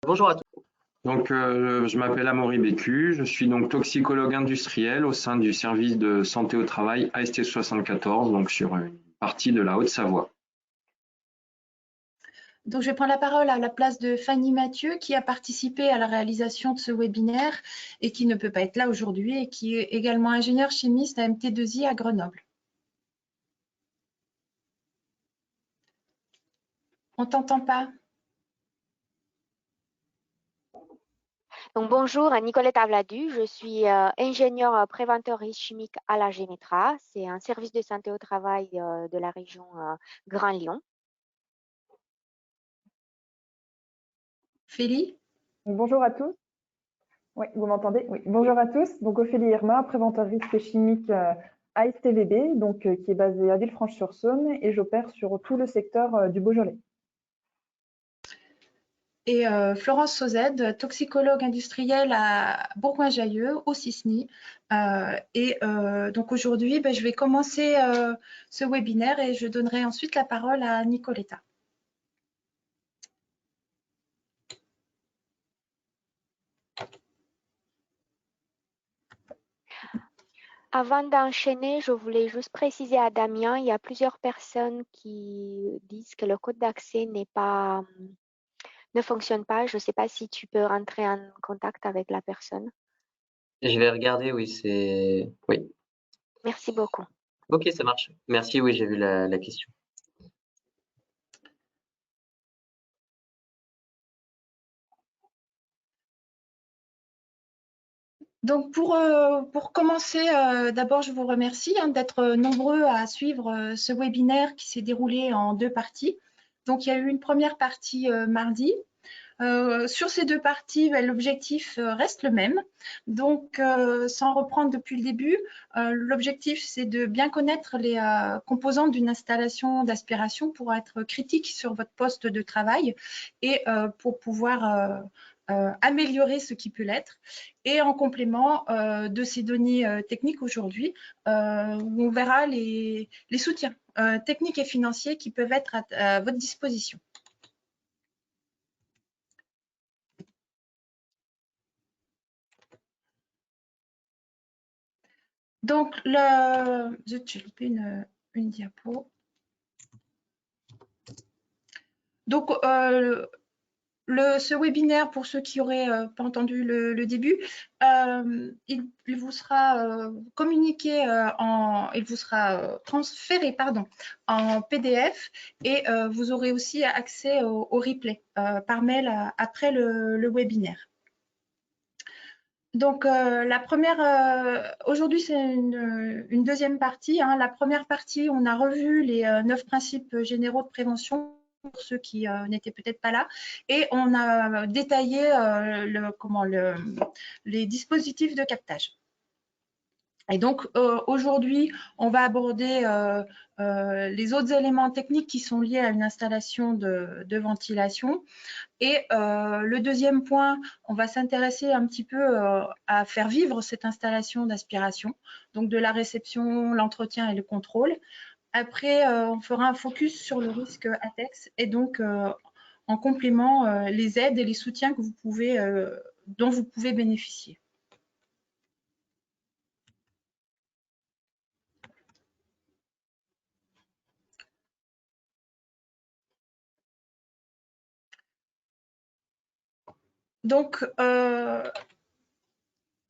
Bonjour à tous. Donc, je m'appelle Amaury Bécu, je suis donc toxicologue industriel au sein du service de santé au travail AST 74, donc sur une partie de la Haute-Savoie. Donc, je vais prendre la parole à la place de Fanny Mathieu, qui a participé à la réalisation de ce webinaire et qui ne peut pas être là aujourd'hui et qui est également ingénieur chimiste à MT2I à Grenoble. On t'entend pas. Donc, bonjour, Nicolette Avladu, je suis ingénieure préventeur risque chimique à la Gémetra. C'est un service de santé au travail de la région Grand Lyon. Félie? Bonjour à tous. Oui, vous m'entendez? Oui. Bonjour à tous. Donc, Ophélie Irma, préventeur risque chimique à STVB, donc, qui est basée à Villefranche-sur-Saône, et j'opère sur tout le secteur du Beaujolais. Et Florence Sauzède, toxicologue industrielle à Bourgoin-Jallieu, au CISNI. Donc aujourd'hui, je vais commencer ce webinaire et je donnerai ensuite la parole à Nicoletta. Avant d'enchaîner, je voulais juste préciser à Damien, il y a plusieurs personnes qui disent que le code d'accès ne fonctionne pas. Je ne sais pas si tu peux rentrer en contact avec la personne. Je vais regarder, oui. Merci beaucoup. Ok, ça marche. Merci, oui, j'ai vu la question. Donc pour commencer, d'abord je vous remercie d'être nombreux à suivre ce webinaire qui s'est déroulé en deux parties. Donc il y a eu une première partie mardi. Sur ces deux parties, l'objectif reste le même. Donc, sans reprendre depuis le début, l'objectif, c'est de bien connaître les composantes d'une installation d'aspiration pour être critique sur votre poste de travail et pour pouvoir améliorer ce qui peut l'être. Et en complément de ces données techniques aujourd'hui, on verra les soutiens techniques et financiers qui peuvent être à votre disposition. Donc, j'ai loupé une diapo. Donc, ce webinaire, pour ceux qui n'auraient pas entendu le début, il vous sera communiqué, il vous sera transféré en PDF et vous aurez aussi accès au replay par mail après le webinaire. Donc, aujourd'hui, c'est une deuxième partie. La première partie, on a revu les 9 principes généraux de prévention pour ceux qui n'étaient peut-être pas là. Et on a détaillé les dispositifs de captage. Et donc, aujourd'hui, on va aborder les autres éléments techniques qui sont liés à une installation de ventilation. Et le deuxième point, on va s'intéresser un petit peu à faire vivre cette installation d'aspiration, donc de la réception, l'entretien et le contrôle. Après, on fera un focus sur le risque ATEX et donc en complément les aides et les soutiens que dont vous pouvez bénéficier. Donc,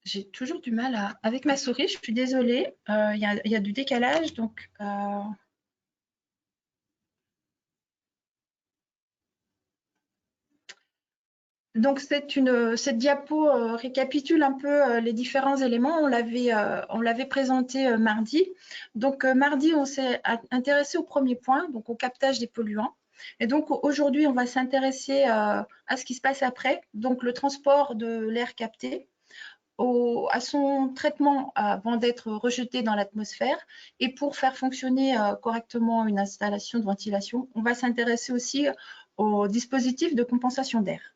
j'ai toujours du mal avec ma souris, je suis désolée, il y a du décalage, donc cette diapo récapitule un peu les différents éléments. On l'avait présenté mardi. Donc mardi, on s'est intéressé au premier point, donc au captage des polluants. Et donc aujourd'hui, on va s'intéresser à ce qui se passe après, donc le transport de l'air capté, à son traitement avant d'être rejeté dans l'atmosphère. Et pour faire fonctionner correctement une installation de ventilation, on va s'intéresser aussi au dispositif de compensation d'air.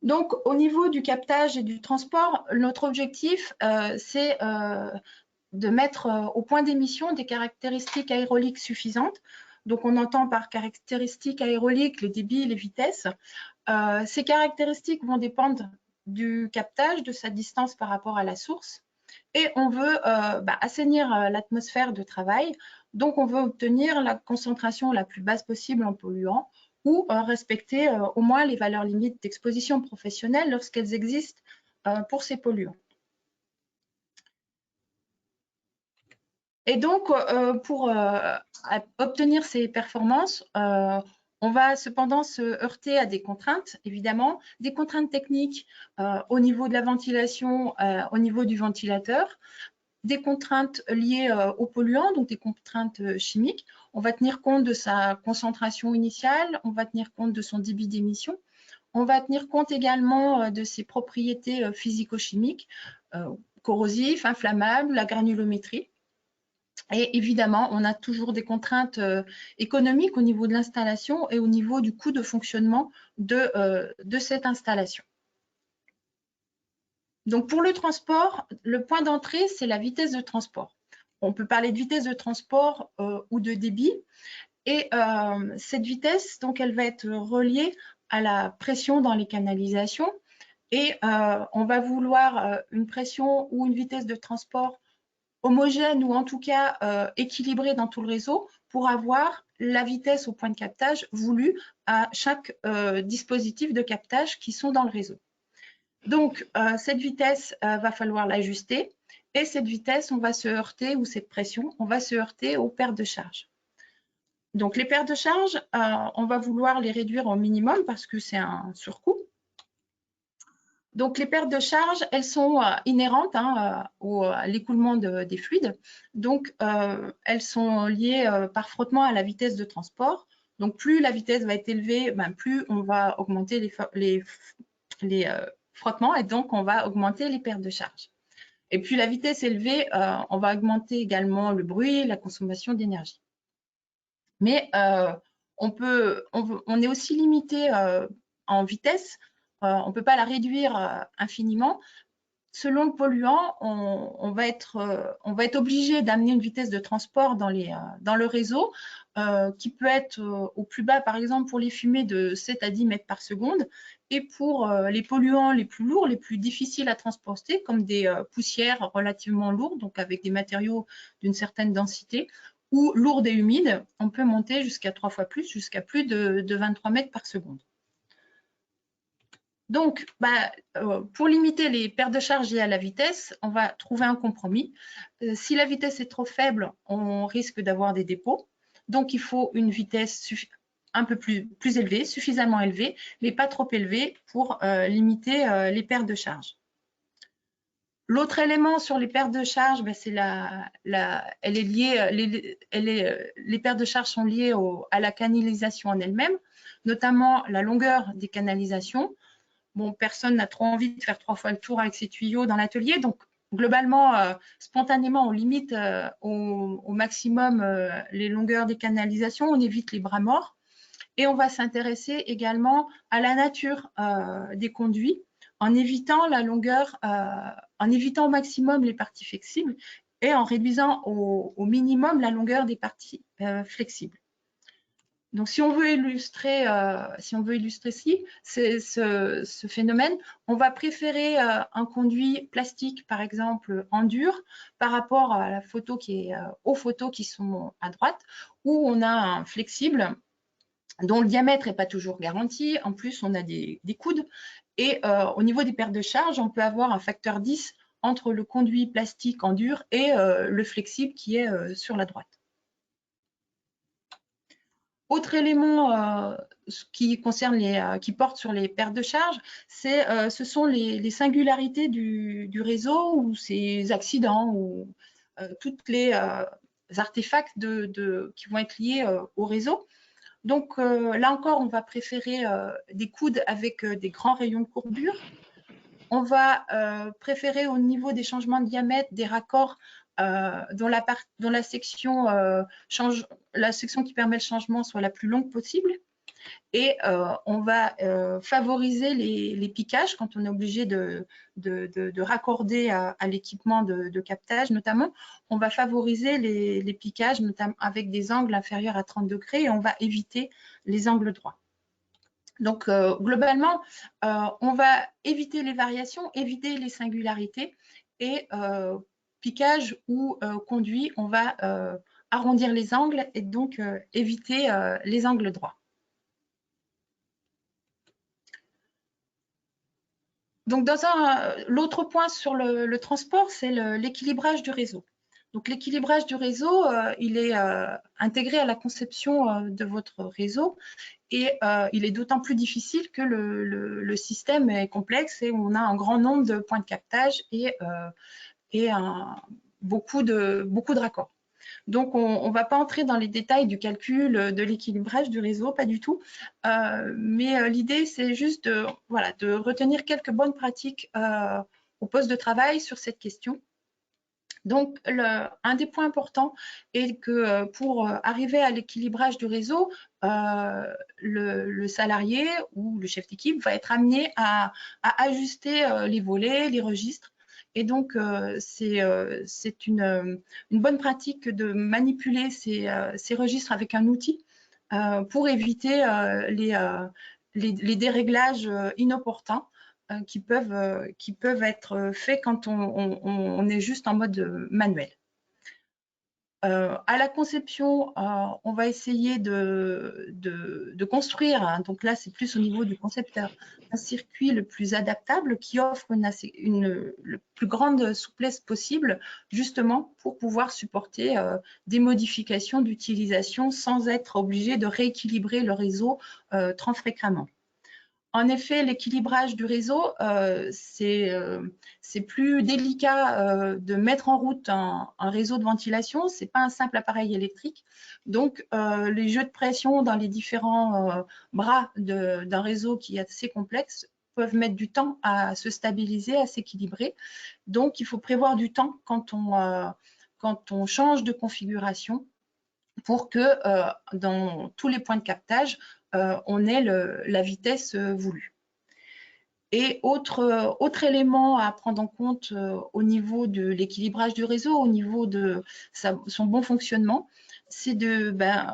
Donc, au niveau du captage et du transport, notre objectif, c'est de mettre au point d'émission des caractéristiques aéroliques suffisantes Donc, on entend par caractéristiques aéroliques les débits, les vitesses. Ces caractéristiques vont dépendre du captage, de sa distance par rapport à la source. Et on veut assainir l'atmosphère de travail. Donc, on veut obtenir la concentration la plus basse possible en polluants ou respecter au moins les valeurs limites d'exposition professionnelle lorsqu'elles existent pour ces polluants. Et donc, pour obtenir ces performances, on va cependant se heurter à des contraintes, évidemment, des contraintes techniques au niveau de la ventilation, au niveau du ventilateur, des contraintes liées aux polluants, donc des contraintes chimiques. On va tenir compte de sa concentration initiale, on va tenir compte de son débit d'émission, on va tenir compte également de ses propriétés physico-chimiques, corrosifs, inflammables, la granulométrie. Et évidemment, on a toujours des contraintes économiques au niveau de l'installation et au niveau du coût de fonctionnement de cette installation. Donc, pour le transport, le point d'entrée, c'est la vitesse de transport. On peut parler de vitesse de transport ou de débit. Et cette vitesse, donc, elle va être reliée à la pression dans les canalisations. Et on va vouloir une pression ou une vitesse de transport homogène ou en tout cas équilibrée dans tout le réseau pour avoir la vitesse au point de captage voulue à chaque dispositif de captage qui sont dans le réseau. Donc, cette vitesse, va falloir l'ajuster et cette vitesse, on va se heurter, ou cette pression, on va se heurter aux pertes de charge. Donc, les pertes de charge, on va vouloir les réduire au minimum parce que c'est un surcoût. Donc, les pertes de charge, elles sont inhérentes à l'écoulement des fluides. Donc, elles sont liées par frottement à la vitesse de transport. Donc, plus la vitesse va être élevée, plus on va augmenter les frottements et donc on va augmenter les pertes de charge. Et puis, la vitesse élevée, on va augmenter également le bruit et la consommation d'énergie. Mais on est aussi limité en vitesse. On ne peut pas la réduire infiniment. Selon le polluant, on va être obligé d'amener une vitesse de transport dans le réseau qui peut être au plus bas, par exemple, pour les fumées de 7 à 10 mètres par seconde et pour les polluants les plus lourds, les plus difficiles à transporter, comme des poussières relativement lourdes, donc avec des matériaux d'une certaine densité, ou lourdes et humides, on peut monter jusqu'à 3 fois plus, jusqu'à plus de 23 mètres par seconde. Donc, pour limiter les pertes de charge liées à la vitesse, on va trouver un compromis. Si la vitesse est trop faible, on risque d'avoir des dépôts. Donc, il faut une vitesse un peu plus élevée, suffisamment élevée, mais pas trop élevée pour limiter les pertes de charge. L'autre élément sur les pertes de charge, c'est les pertes de charge sont liées à la canalisation en elle-même, notamment la longueur des canalisations. Bon, personne n'a trop envie de faire 3 fois le tour avec ses tuyaux dans l'atelier. Donc, globalement, spontanément, on limite au maximum les longueurs des canalisations. On évite les bras morts. Et on va s'intéresser également à la nature des conduits en évitant la longueur, en évitant au maximum les parties flexibles et en réduisant au minimum la longueur des parties flexibles. Donc, si on veut illustrer ce phénomène, on va préférer un conduit plastique, par exemple, en dur, par rapport à la photo aux photos qui sont à droite, où on a un flexible dont le diamètre n'est pas toujours garanti. En plus, on a des coudes. Et au niveau des pertes de charge, on peut avoir un facteur 10 entre le conduit plastique en dur et le flexible qui est sur la droite. Autre élément qui porte sur les pertes de charge, ce sont les singularités du réseau ou ces accidents ou toutes les artefacts qui vont être liés au réseau. Donc là encore, on va préférer des coudes avec des grands rayons de courbure. On va préférer au niveau des changements de diamètre des raccords dont la section qui permet le changement soit la plus longue possible. Et on va favoriser les piquages quand on est obligé de raccorder à l'équipement de captage notamment. On va favoriser les piquages notamment avec des angles inférieurs à 30 degrés et on va éviter les angles droits. Donc, globalement, on va éviter les variations, éviter les singularités et piquage ou conduit, on va arrondir les angles et donc éviter les angles droits. Donc, l'autre point sur le transport, c'est l'équilibrage du réseau. Donc, l'équilibrage du réseau, il est intégré à la conception de votre réseau et il est d'autant plus difficile que le système est complexe et on a un grand nombre de points de captage et beaucoup de raccords. Donc, on ne va pas entrer dans les détails du calcul de l'équilibrage du réseau, pas du tout. Mais l'idée, c'est juste de retenir quelques bonnes pratiques au poste de travail sur cette question. Donc, un des points importants est que pour arriver à l'équilibrage du réseau, le salarié ou le chef d'équipe va être amené à ajuster les volets, les registres. Et donc, c'est une bonne pratique de manipuler ces registres avec un outil pour éviter les déréglages inopportuns qui peuvent être faits quand on est juste en mode manuel. À la conception, on va essayer de construire, hein, donc là c'est plus au niveau du concepteur, un circuit le plus adaptable qui offre la plus grande souplesse possible, justement pour pouvoir supporter des modifications d'utilisation sans être obligé de rééquilibrer le réseau trop fréquemment. En effet, l'équilibrage du réseau, c'est plus délicat de mettre en route un réseau de ventilation. Ce n'est pas un simple appareil électrique. Donc, les jeux de pression dans les différents bras d'un réseau qui est assez complexe peuvent mettre du temps à se stabiliser, à s'équilibrer. Donc, il faut prévoir du temps quand on change de configuration pour que dans tous les points de captage, on ait la vitesse voulue. Et autre élément à prendre en compte au niveau de l'équilibrage du réseau, au niveau de son bon fonctionnement, c'est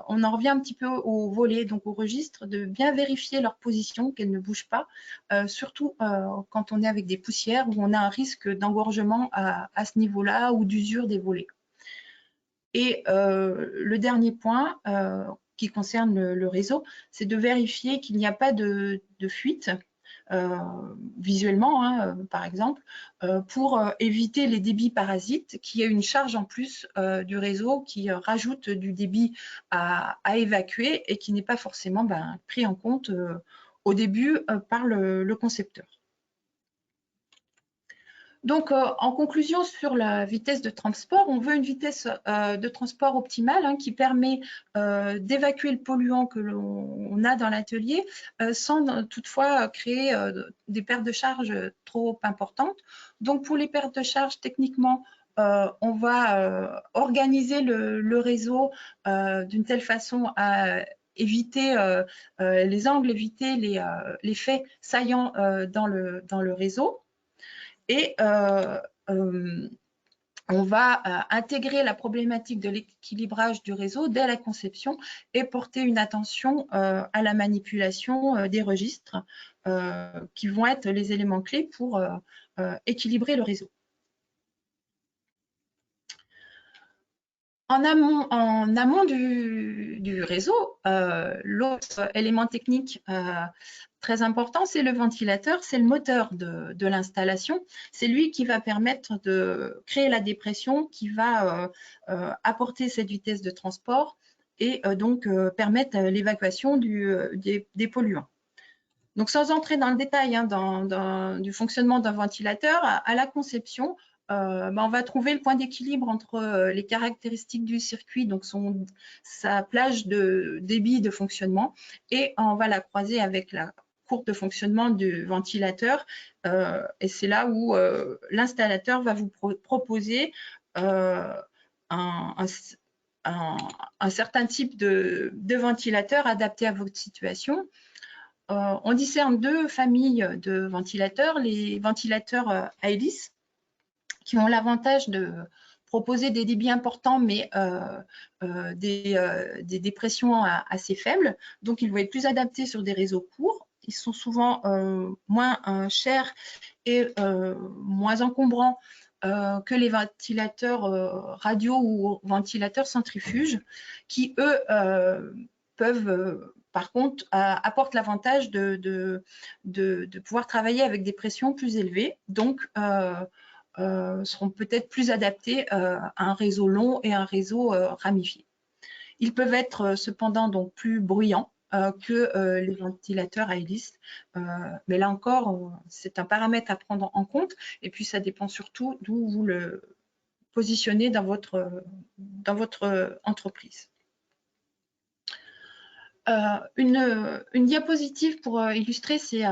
on en revient un petit peu au volet, donc au registre, de bien vérifier leur position, qu'elles ne bougent pas, surtout quand on est avec des poussières où on a un risque d'engorgement à ce niveau-là ou d'usure des volets. Et le dernier point qui concerne le réseau, c'est de vérifier qu'il n'y a pas de fuite visuellement, hein, par exemple, pour éviter les débits parasites, qui est une charge en plus du réseau qui rajoute du débit à évacuer et qui n'est pas forcément pris en compte au début par le concepteur. Donc, en conclusion sur la vitesse de transport, on veut une vitesse de transport optimale hein, qui permet d'évacuer le polluant que l'on a dans l'atelier sans toutefois créer des pertes de charge trop importantes. Donc, pour les pertes de charge, techniquement, on va organiser le réseau d'une telle façon à éviter les angles, éviter les faits saillants dans le réseau. Et on va intégrer la problématique de l'équilibrage du réseau dès la conception et porter une attention à la manipulation des registres qui vont être les éléments clés pour équilibrer le réseau. En amont du réseau, l'autre élément technique très important, c'est le ventilateur, c'est le moteur de l'installation. C'est lui qui va permettre de créer la dépression, qui va apporter cette vitesse de transport et donc permettre l'évacuation des polluants. Donc, sans entrer dans le détail hein, du fonctionnement d'un ventilateur, à la conception, on va trouver le point d'équilibre entre les caractéristiques du circuit, donc sa plage de débit de fonctionnement, et on va la croiser avec la courbe de fonctionnement du ventilateur. Et c'est là où l'installateur va vous proposer un un certain type de ventilateur adapté à votre situation. On discerne 2 familles de ventilateurs, les ventilateurs Aelis, qui ont l'avantage de proposer des débits importants, mais des pressions assez faibles. Donc, ils vont être plus adaptés sur des réseaux courts. Ils sont souvent moins chers et moins encombrants que les ventilateurs radio ou ventilateurs centrifuges, qui, eux, peuvent, par contre, apportent l'avantage de pouvoir travailler avec des pressions plus élevées. Donc, seront peut-être plus adaptés à un réseau long et un réseau ramifié. Ils peuvent être cependant donc plus bruyants que les ventilateurs à hélice, mais là encore, c'est un paramètre à prendre en compte, et puis ça dépend surtout d'où vous le positionnez dans votre entreprise. Une diapositive pour illustrer ces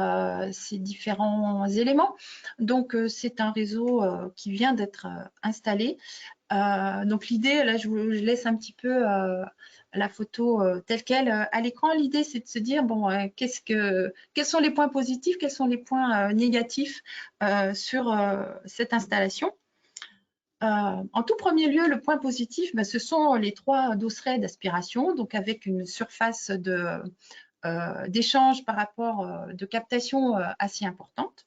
différents éléments. Donc, c'est un réseau qui vient d'être installé. Donc, l'idée, là, je laisse un petit peu la photo telle qu'elle à l'écran. L'idée, c'est de se dire, bon, quels sont les points positifs, quels sont les points négatifs sur cette installation. En tout premier lieu, le point positif, ce sont les 3 dosseret d'aspiration, donc avec une surface d'échange par rapport de captation assez importante.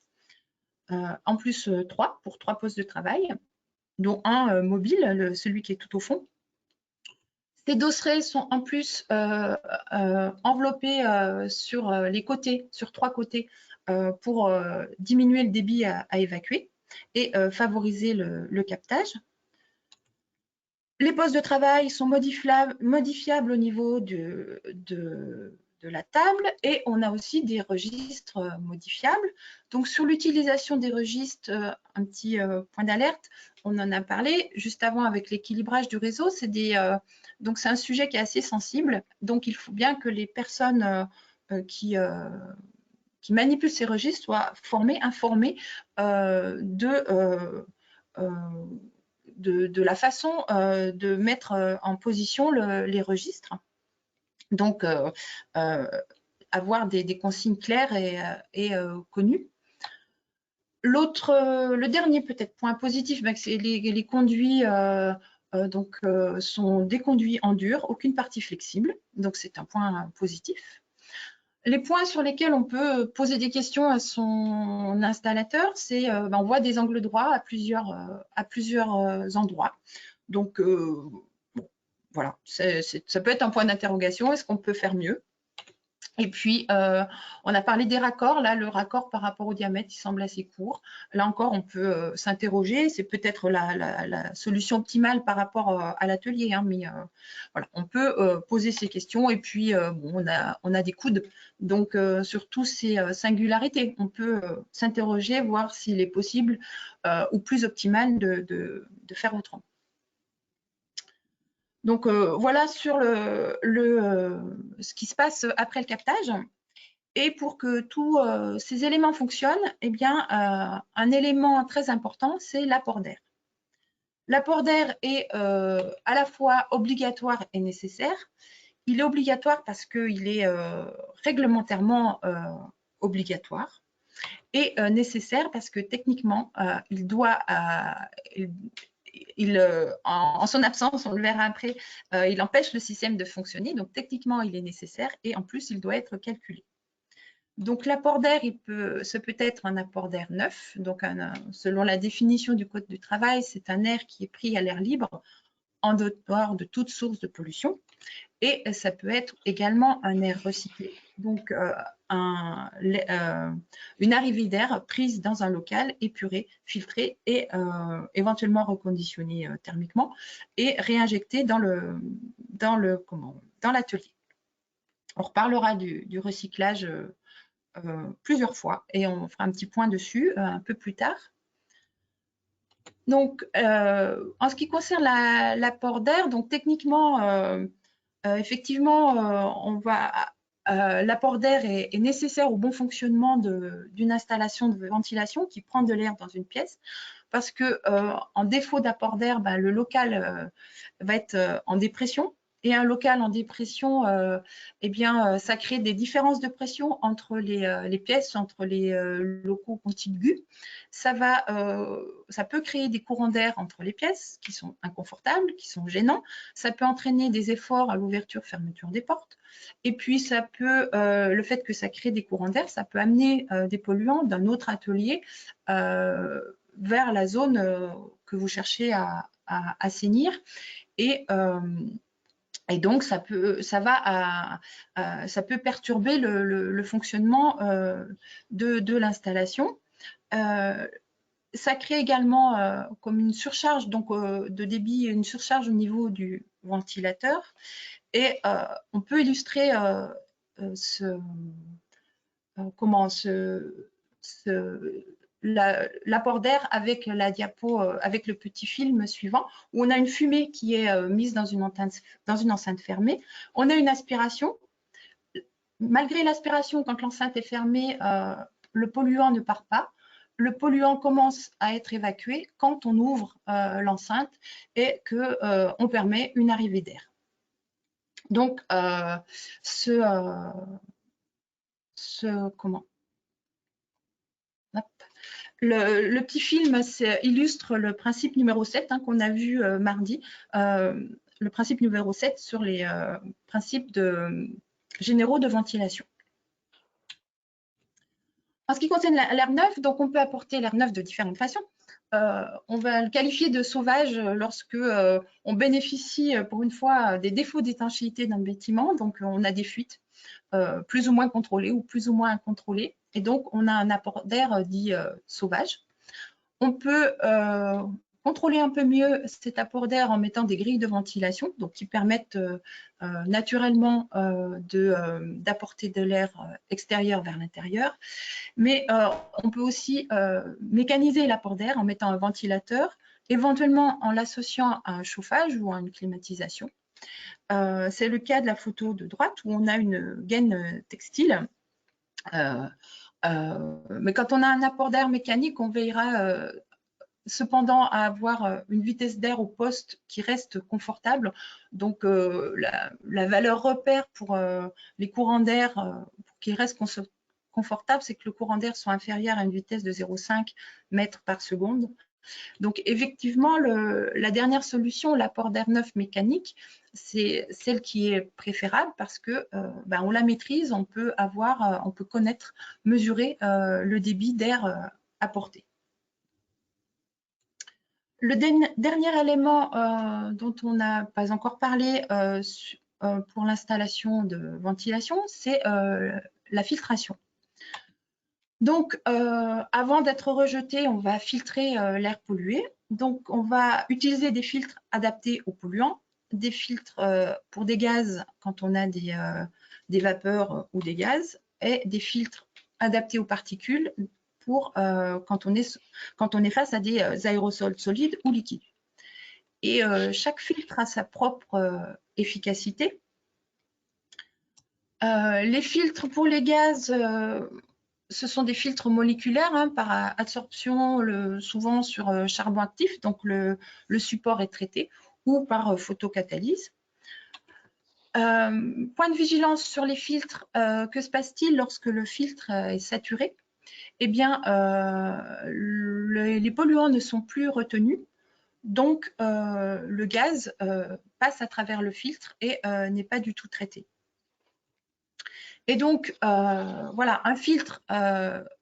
En plus, 3 pour 3 postes de travail, dont un mobile, celui qui est tout au fond. Ces dosserets sont en plus enveloppés sur les côtés, sur 3 côtés, pour diminuer le débit à évacuer et favoriser le captage. Les postes de travail sont modifiables au niveau de la table, et on a aussi des registres modifiables. Donc, sur l'utilisation des registres, un petit point d'alerte, on en a parlé juste avant avec l'équilibrage du réseau. Donc, c'est un sujet qui est assez sensible. Donc, il faut bien que les personnes qui manipulent ces registres soient informées de la façon de mettre en position les registres. Donc, avoir des consignes claires et connues. Le dernier peut-être point positif, c'est les conduits sont des conduits en dur, aucune partie flexible. Donc, c'est un point positif. Les points sur lesquels on peut poser des questions à son installateur, c'est on voit des angles droits à plusieurs endroits. Donc, bon, voilà, ça peut être un point d'interrogation. Est-ce qu'on peut faire mieux? Et puis, on a parlé des raccords. Là, le raccord par rapport au diamètre, il semble assez court. Là encore, on peut s'interroger. C'est peut-être la solution optimale par rapport à l'atelier, hein, mais voilà, on peut poser ces questions. Et puis, bon, on a des coudes. Donc, sur toutes ces singularités, on peut s'interroger, voir s'il est possible ou plus optimal de faire autrement. Donc, voilà sur ce qui se passe après le captage. Et pour que tous ces éléments fonctionnent, eh bien, un élément très important, c'est l'apport d'air. L'apport d'air est à la fois obligatoire et nécessaire. Il est obligatoire parce qu'il est réglementairement obligatoire, et nécessaire parce que techniquement, il doit... en son absence, on le verra après, il empêche le système de fonctionner. Donc, techniquement, il est nécessaire, et en plus, il doit être calculé. Donc, l'apport d'air, ce peut être un apport d'air neuf. Donc, selon la définition du Code du travail, c'est un air qui est pris à l'air libre en dehors de toute source de pollution. Et ça peut être également un air recyclé. Donc, une arrivée d'air prise dans un local, épurée, filtrée et éventuellement reconditionnée thermiquement, et réinjectée dans l'atelier. On reparlera du recyclage plusieurs fois, et on fera un petit point dessus un peu plus tard. Donc, en ce qui concerne l'apport d'air, donc techniquement, effectivement, on va l'apport d'air est nécessaire au bon fonctionnement d'une installation de ventilation qui prend de l'air dans une pièce, parce que en défaut d'apport d'air, le local va être en dépression. Et un local en dépression, eh bien, ça crée des différences de pression entre les pièces, entre les locaux contigus. Ça peut créer des courants d'air entre les pièces qui sont inconfortables, qui sont gênants. Ça peut entraîner des efforts à l'ouverture-fermeture des portes. Et puis, ça peut, le fait que ça crée des courants d'air, ça peut amener des polluants d'un autre atelier vers la zone que vous cherchez à assainir. Et donc, ça peut perturber le fonctionnement de l'installation. Ça crée également comme une surcharge de débit, une surcharge au niveau du ventilateur. Et on peut illustrer l'apport d'air avec la diapo, avec le petit film suivant, où on a une fumée qui est mise dans une enceinte fermée. On a une aspiration. Malgré l'aspiration, quand l'enceinte est fermée, le polluant ne part pas. Le polluant commence à être évacué quand on ouvre l'enceinte et qu'on permet une arrivée d'air. Donc, le petit film illustre le principe numéro 7 qu'on a vu mardi, le principe numéro 7 sur les principes généraux de ventilation. En ce qui concerne l'air neuf, donc on peut apporter l'air neuf de différentes façons. On va le qualifier de sauvage lorsque on bénéficie pour une fois des défauts d'étanchéité d'un bâtiment. Donc on a des fuites plus ou moins contrôlées ou plus ou moins incontrôlées. Et donc on a un apport d'air dit sauvage. On peut contrôler un peu mieux cet apport d'air en mettant des grilles de ventilation, donc qui permettent naturellement d'apporter de l'air extérieur vers l'intérieur. Mais on peut aussi mécaniser l'apport d'air en mettant un ventilateur, éventuellement en l'associant à un chauffage ou à une climatisation. C'est le cas de la photo de droite où on a une gaine textile. Mais quand on a un apport d'air mécanique, on veillera cependant à avoir une vitesse d'air au poste qui reste confortable. Donc, la valeur repère pour les courants d'air pour qu'ils restent confortables, c'est que le courant d'air soit inférieur à une vitesse de 0,5 mètres par seconde. Donc, effectivement, la dernière solution, l'apport d'air neuf mécanique, c'est celle qui est préférable parce que on la maîtrise, on peut connaître, mesurer le débit d'air apporté. Le dernier élément dont on n'a pas encore parlé pour l'installation de ventilation, c'est la filtration. Donc, avant d'être rejeté, on va filtrer l'air pollué. Donc, on va utiliser des filtres adaptés aux polluants, des filtres pour des gaz quand on a des vapeurs ou des gaz, et des filtres adaptés aux particules pour quand on est face à des aérosols solides ou liquides. Et chaque filtre a sa propre efficacité. Les filtres pour les gaz, ce sont des filtres moléculaires par absorption, souvent sur charbon actif, donc le support est traité, ou par photocatalyse. Point de vigilance sur les filtres, que se passe-t-il lorsque le filtre est saturé? Eh bien, les polluants ne sont plus retenus, donc le gaz passe à travers le filtre et n'est pas du tout traité. Et donc, voilà, un filtre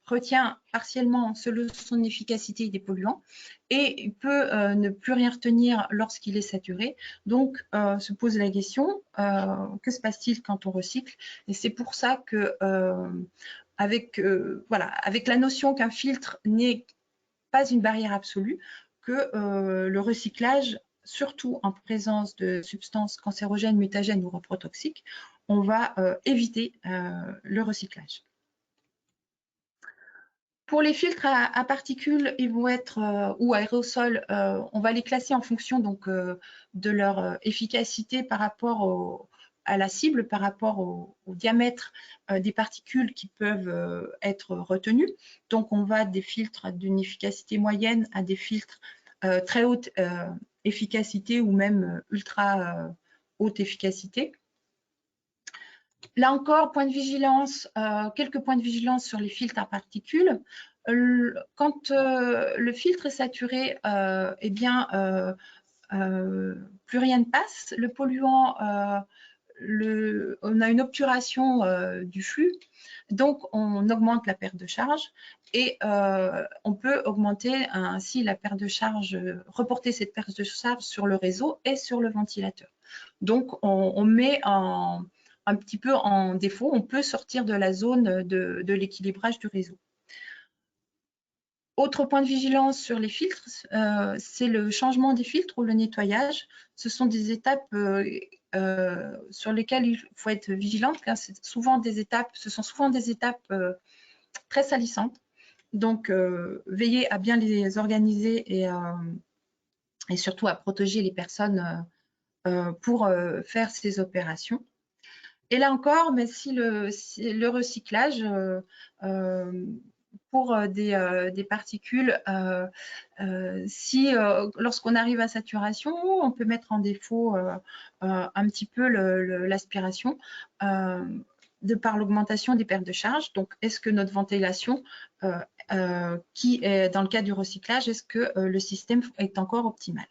retient partiellement selon son efficacité des polluants et il peut ne plus rien retenir lorsqu'il est saturé. Donc, se pose la question, que se passe-t-il quand on recycle? Et c'est pour ça que, avec la notion qu'un filtre n'est pas une barrière absolue, que le recyclage, surtout en présence de substances cancérogènes, mutagènes ou reprotoxiques, on va éviter le recyclage. Pour les filtres à particules, ils vont être ou aérosols, on va les classer en fonction donc de leur efficacité par rapport à la cible par rapport au diamètre des particules qui peuvent être retenues. Donc, on va des filtres d'une efficacité moyenne à des filtres très haute efficacité ou même ultra haute efficacité. Là encore, point de vigilance, quelques points de vigilance sur les filtres à particules. Quand le filtre est saturé, eh bien, plus rien ne passe. Le polluant, on a une obturation du flux, donc on augmente la perte de charge et on peut augmenter ainsi la perte de charge, reporter cette perte de charge sur le réseau et sur le ventilateur. Donc on met un petit peu en défaut, on peut sortir de la zone de l'équilibrage du réseau. Autre point de vigilance sur les filtres, c'est le changement des filtres ou le nettoyage. Ce sont des étapes sur lesquelles il faut être vigilant, car ce sont souvent des étapes très salissantes. Donc, veillez à bien les organiser et surtout à protéger les personnes pour faire ces opérations. Et là encore, mais si le recyclage pour des particules, lorsqu'on arrive à saturation, on peut mettre en défaut un petit peu l'aspiration de par l'augmentation des pertes de charge. Donc, est-ce que notre ventilation, qui est dans le cas du recyclage, est-ce que le système est encore optimal ?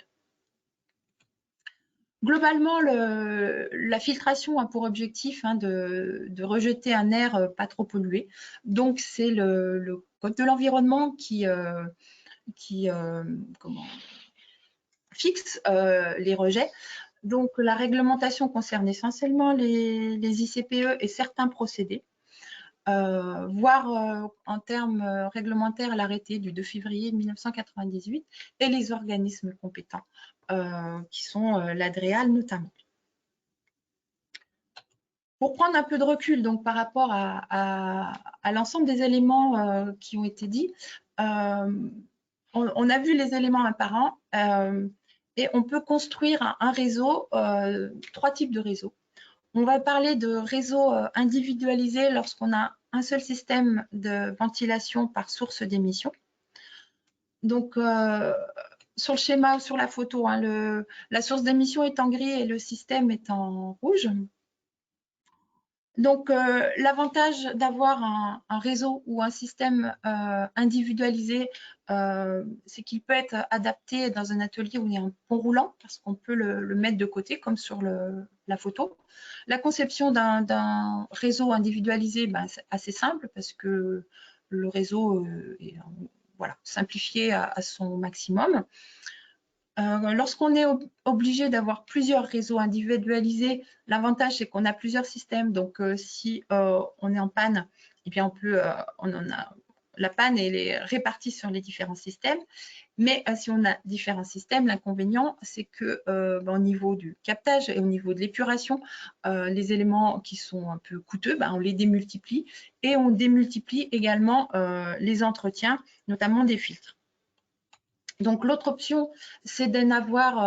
Globalement, la filtration a pour objectif de rejeter un air pas trop pollué. Donc, c'est le Code de l'environnement qui fixe les rejets. Donc, la réglementation concerne essentiellement les ICPE et certains procédés, voire en termes réglementaires l'arrêté du 2 février 1998 et les organismes compétents, qui sont l'ADREAL notamment. Pour prendre un peu de recul donc, par rapport à l'ensemble des éléments qui ont été dits, on a vu les éléments apparents et on peut construire un réseau, trois types de réseaux. On va parler de réseaux individualisés lorsqu'on a un seul système de ventilation par source d'émission. Donc, sur le schéma ou sur la photo, la source d'émission est en gris et le système est en rouge. Donc, l'avantage d'avoir un réseau ou un système individualisé, c'est qu'il peut être adapté dans un atelier où il y a un pont roulant, parce qu'on peut le mettre de côté, comme sur la photo. La conception d'un réseau individualisé, c'est assez simple, parce que le réseau est simplifié à son maximum. Lorsqu'on est obligé d'avoir plusieurs réseaux individualisés, l'avantage c'est qu'on a plusieurs systèmes. Donc, si on est en panne, eh bien la panne elle est répartie sur les différents systèmes. Mais si on a différents systèmes, l'inconvénient c'est que au niveau du captage et au niveau de l'épuration, les éléments qui sont un peu coûteux, on les démultiplie et on démultiplie également les entretiens, notamment des filtres. Donc, l'autre option, c'est d'en avoir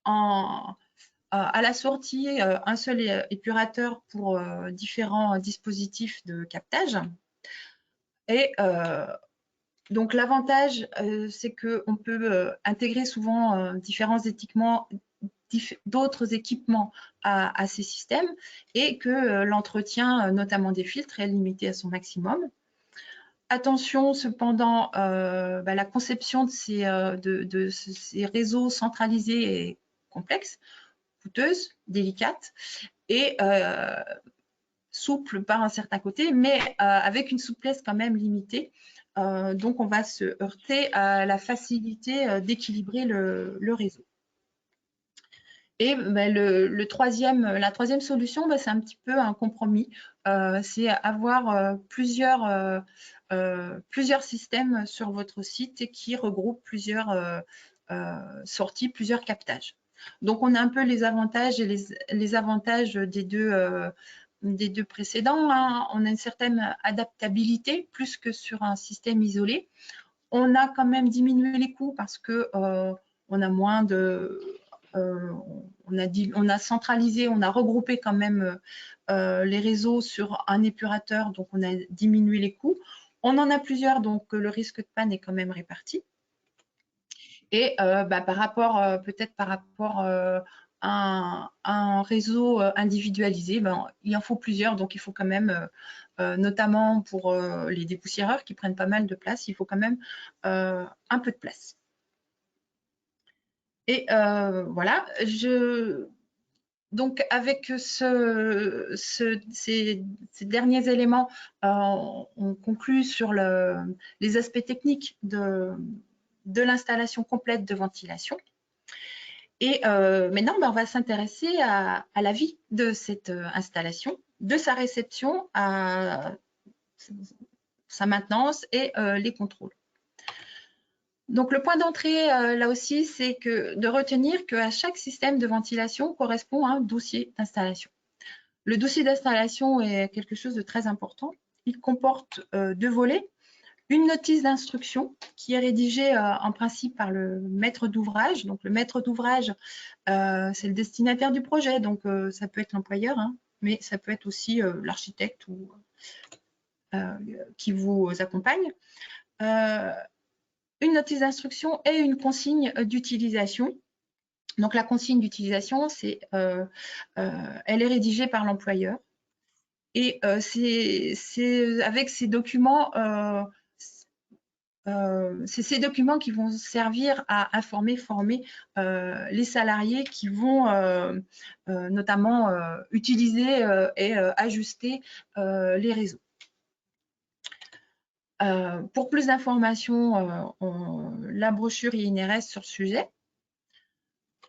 à la sortie un seul épurateur pour différents dispositifs de captage. Et donc, l'avantage, c'est qu'on peut intégrer souvent d'autres équipements à ces systèmes et que l'entretien, notamment des filtres, est limité à son maximum. Attention cependant, la conception de ces réseaux centralisés est complexe, coûteuse, délicate et souple par un certain côté, mais avec une souplesse quand même limitée. Donc, on va se heurter à la facilité d'équilibrer le réseau. Et la troisième solution, c'est un petit peu un compromis. C'est avoir plusieurs systèmes sur votre site qui regroupent plusieurs sorties, plusieurs captages. Donc, on a un peu les avantages et les avantages des deux précédents. On a une certaine adaptabilité plus que sur un système isolé. On a quand même diminué les coûts parce que on a moins de on a centralisé, on a regroupé quand même les réseaux sur un épurateur, donc on a diminué les coûts. On en a plusieurs, donc le risque de panne est quand même réparti. Et peut-être par rapport à un réseau individualisé, il en faut plusieurs, donc il faut quand même, notamment pour les dépoussiéreurs qui prennent pas mal de place, il faut quand même un peu de place. Et voilà, donc avec ces derniers éléments, on conclut sur les aspects techniques de l'installation complète de ventilation. Et maintenant, on va s'intéresser à la vie de cette installation, de sa réception à sa maintenance et les contrôles. Donc, le point d'entrée, là aussi, c'est de retenir qu'à chaque système de ventilation correspond un dossier d'installation. Le dossier d'installation est quelque chose de très important. Il comporte 2 volets. Une notice d'instruction qui est rédigée en principe par le maître d'ouvrage. Donc, le maître d'ouvrage, c'est le destinataire du projet. Donc, ça peut être l'employeur, hein, mais ça peut être aussi l'architecte qui vous accompagne. Une notice d'instruction et une consigne d'utilisation. Donc, la consigne d'utilisation, elle est rédigée par l'employeur. Et c'est avec ces documents, c'est ces documents qui vont servir à informer, former les salariés qui vont notamment utiliser et ajuster les réseaux. Pour plus d'informations, la brochure INRS sur le sujet.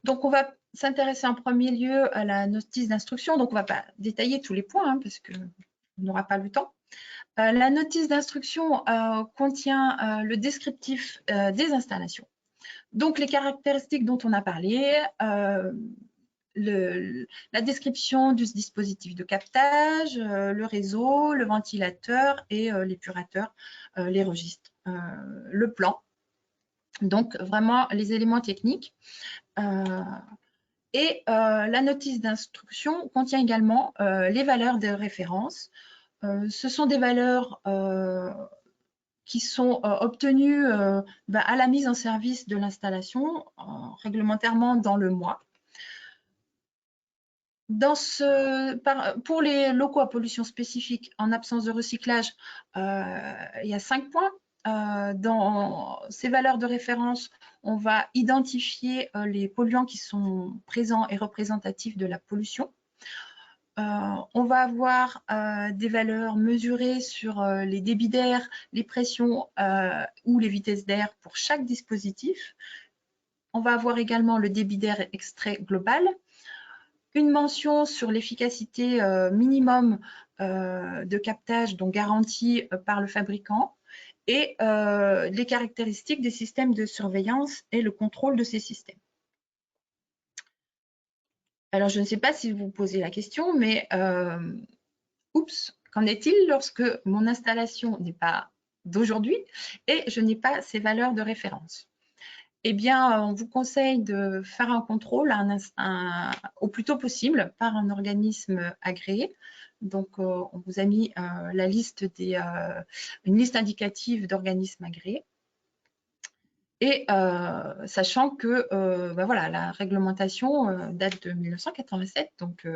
Donc, on va s'intéresser en premier lieu à la notice d'instruction. Donc, on ne va pas détailler tous les points parce qu'on n'aura pas le temps. La notice d'instruction contient le descriptif des installations. Donc, les caractéristiques dont on a parlé, la description du dispositif de captage, le réseau, le ventilateur et l'épurateur, les registres, le plan. Donc, vraiment, les éléments techniques. Et la notice d'instruction contient également les valeurs de référence. Ce sont des valeurs qui sont obtenues à la mise en service de l'installation, réglementairement dans le mois. Pour les locaux à pollution spécifique en absence de recyclage, il y a 5 points. Dans ces valeurs de référence, on va identifier les polluants qui sont présents et représentatifs de la pollution. On va avoir des valeurs mesurées sur les débits d'air, les pressions ou les vitesses d'air pour chaque dispositif. On va avoir également le débit d'air extrait global, une mention sur l'efficacité minimum de captage, donc garantie par le fabricant, et les caractéristiques des systèmes de surveillance et le contrôle de ces systèmes. Alors, je ne sais pas si vous posez la question, mais qu'en est-il lorsque mon installation n'est pas d'aujourd'hui et je n'ai pas ces valeurs de référence? Eh bien, on vous conseille de faire un contrôle au plus tôt possible par un organisme agréé. Donc, on vous a mis une liste indicative d'organismes agréés. Et sachant que voilà, la réglementation date de 1987, donc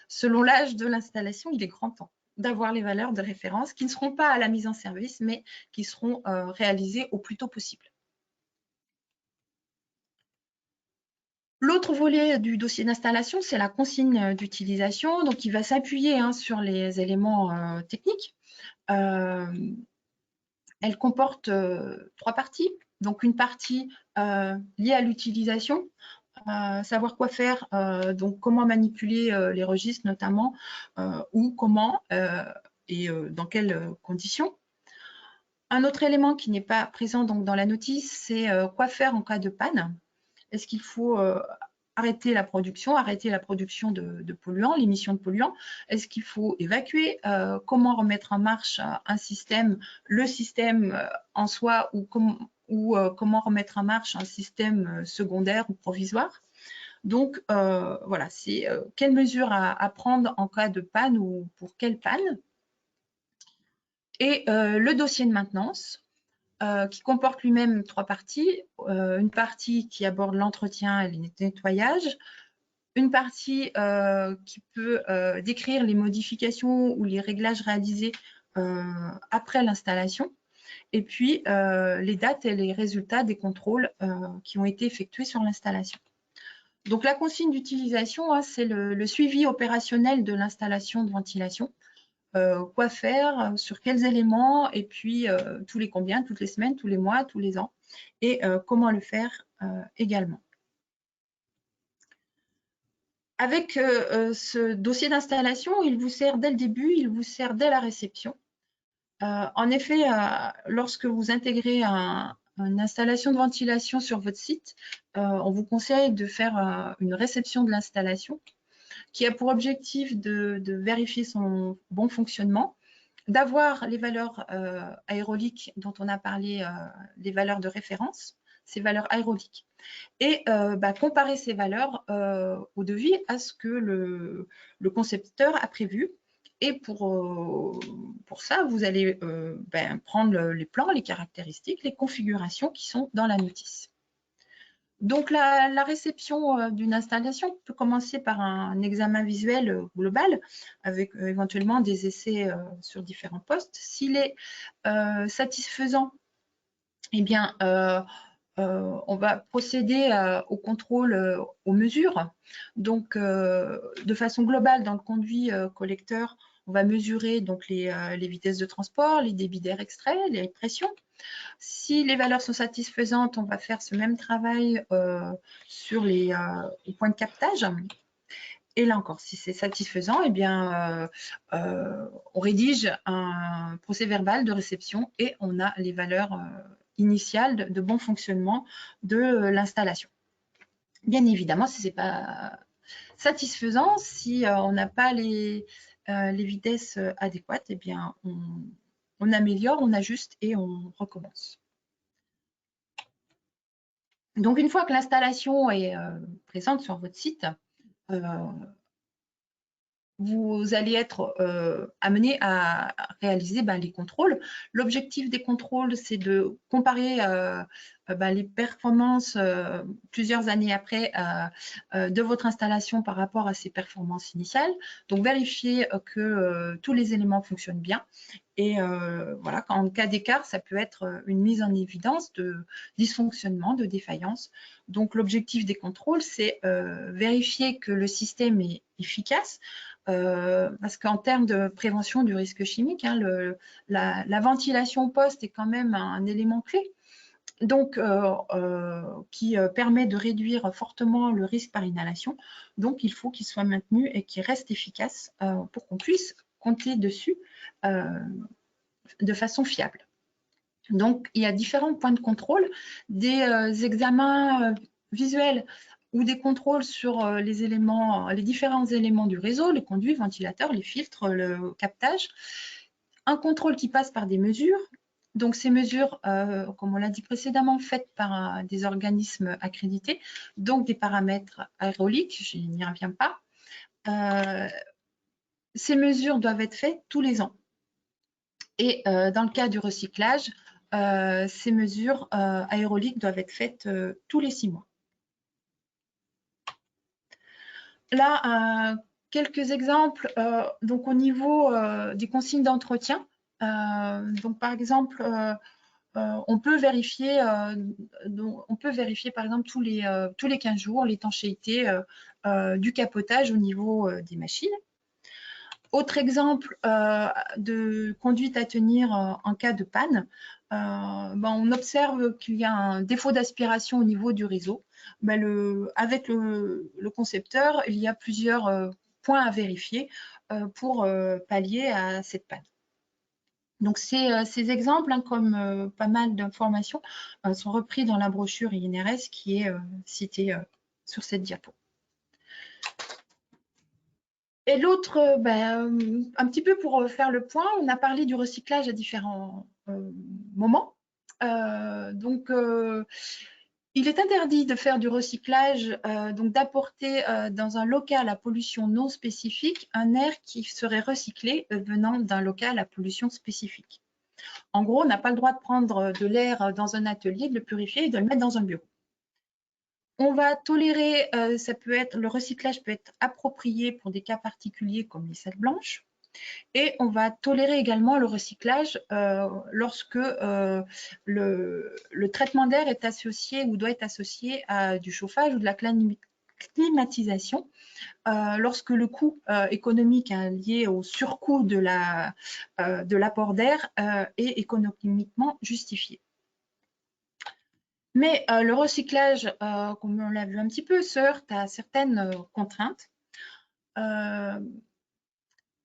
selon l'âge de l'installation, il est grand temps d'avoir les valeurs de référence qui ne seront pas à la mise en service, mais qui seront réalisées au plus tôt possible. L'autre volet du dossier d'installation, c'est la consigne d'utilisation, donc il va s'appuyer sur les éléments techniques. Elle comporte 3 parties. Donc, une partie liée à l'utilisation, savoir quoi faire, donc comment manipuler les registres notamment, ou comment et dans quelles conditions. Un autre élément qui n'est pas présent donc, dans la notice, c'est quoi faire en cas de panne. Est-ce qu'il faut arrêter la production de polluants, l'émission de polluants? Est-ce qu'il faut évacuer? Comment remettre en marche un système, le système en soi, ou comment remettre en marche un système secondaire ou provisoire? Donc, voilà, c'est quelles mesures à prendre en cas de panne ou pour quelle panne. Et le dossier de maintenance, qui comporte lui-même 3 parties. Une partie qui aborde l'entretien et le nettoyage, une partie qui peut décrire les modifications ou les réglages réalisés après l'installation, et puis les dates et les résultats des contrôles qui ont été effectués sur l'installation. Donc la consigne d'utilisation, hein, c'est le suivi opérationnel de l'installation de ventilation. Quoi faire, sur quels éléments, et puis tous les combien, toutes les semaines, tous les mois, tous les ans, et comment le faire également. Avec ce dossier d'installation, il vous sert dès le début, il vous sert dès la réception. En effet, lorsque vous intégrez une installation de ventilation sur votre site, on vous conseille de faire une réception de l'installation qui a pour objectif de vérifier son bon fonctionnement, d'avoir les valeurs aéroliques dont on a parlé, les valeurs de référence, ces valeurs aéroliques, et comparer ces valeurs au devis à ce que le concepteur a prévu. Et pour ça, vous allez prendre les plans, les caractéristiques, les configurations qui sont dans la notice. Donc, la réception d'une installation peut commencer par un examen visuel global avec éventuellement des essais sur différents postes. S'il est satisfaisant, eh bien, on va procéder au contrôle aux mesures. Donc, de façon globale, dans le conduit collecteur, on va mesurer donc les vitesses de transport, les débits d'air extrait, les pressions. Si les valeurs sont satisfaisantes, on va faire ce même travail sur les points de captage. Et là encore, si c'est satisfaisant, eh bien, on rédige un procès-verbal de réception et on a les valeurs initiales de bon fonctionnement de l'installation. Bien évidemment, si ce n'est pas satisfaisant, si on n'a pas les vitesses adéquates, eh bien, on améliore, on ajuste et on recommence. Donc, une fois que l'installation est présente sur votre site, vous allez être amené à réaliser les contrôles. L'objectif des contrôles, c'est de comparer les performances plusieurs années après de votre installation par rapport à ses performances initiales. Donc, vérifier que tous les éléments fonctionnent bien. Et voilà, en cas d'écart, ça peut être une mise en évidence de dysfonctionnement, de défaillance. Donc, l'objectif des contrôles, c'est vérifier que le système est efficace, parce qu'en termes de prévention du risque chimique, hein, la ventilation post est quand même un élément clé, donc qui permet de réduire fortement le risque par inhalation. Donc, il faut qu'il soit maintenu et qu'il reste efficace pour qu'on puisse compter dessus de façon fiable. Donc, il y a différents points de contrôle, des examens visuels ou des contrôles sur les différents éléments du réseau, les conduits, ventilateurs, les filtres, le captage. Un contrôle qui passe par des mesures. Donc, ces mesures, comme on l'a dit précédemment, faites par des organismes accrédités, donc des paramètres aéroliques, je n'y reviens pas. Ces mesures doivent être faites tous les ans. Et dans le cas du recyclage, ces mesures aéroliques doivent être faites tous les 6 mois. Là, quelques exemples. Donc, au niveau des consignes d'entretien, donc par exemple, on peut vérifier par exemple tous les 15 jours l'étanchéité du capotage au niveau des machines. Autre exemple de conduite à tenir en cas de panne, on observe qu'il y a un défaut d'aspiration au niveau du réseau. Avec le concepteur, il y a plusieurs points à vérifier pour pallier à cette panne. Donc, ces exemples, hein, comme pas mal d'informations, sont repris dans la brochure INRS qui est citée sur cette diapo. Et l'autre, un petit peu pour faire le point, on a parlé du recyclage à différents moments. Donc, Il est interdit de faire du recyclage, donc d'apporter dans un local à pollution non spécifique un air qui serait recyclé venant d'un local à pollution spécifique. En gros, on n'a pas le droit de prendre de l'air dans un atelier, de le purifier et de le mettre dans un bureau. On va tolérer, le recyclage peut être approprié pour des cas particuliers comme les salles blanches. Et on va tolérer également le recyclage lorsque le traitement d'air est associé ou doit être associé à du chauffage ou de la climatisation, lorsque le coût économique lié au surcoût de l'apport d'air est économiquement justifié. Mais le recyclage, comme on l'a vu un petit peu, se heurte à certaines contraintes.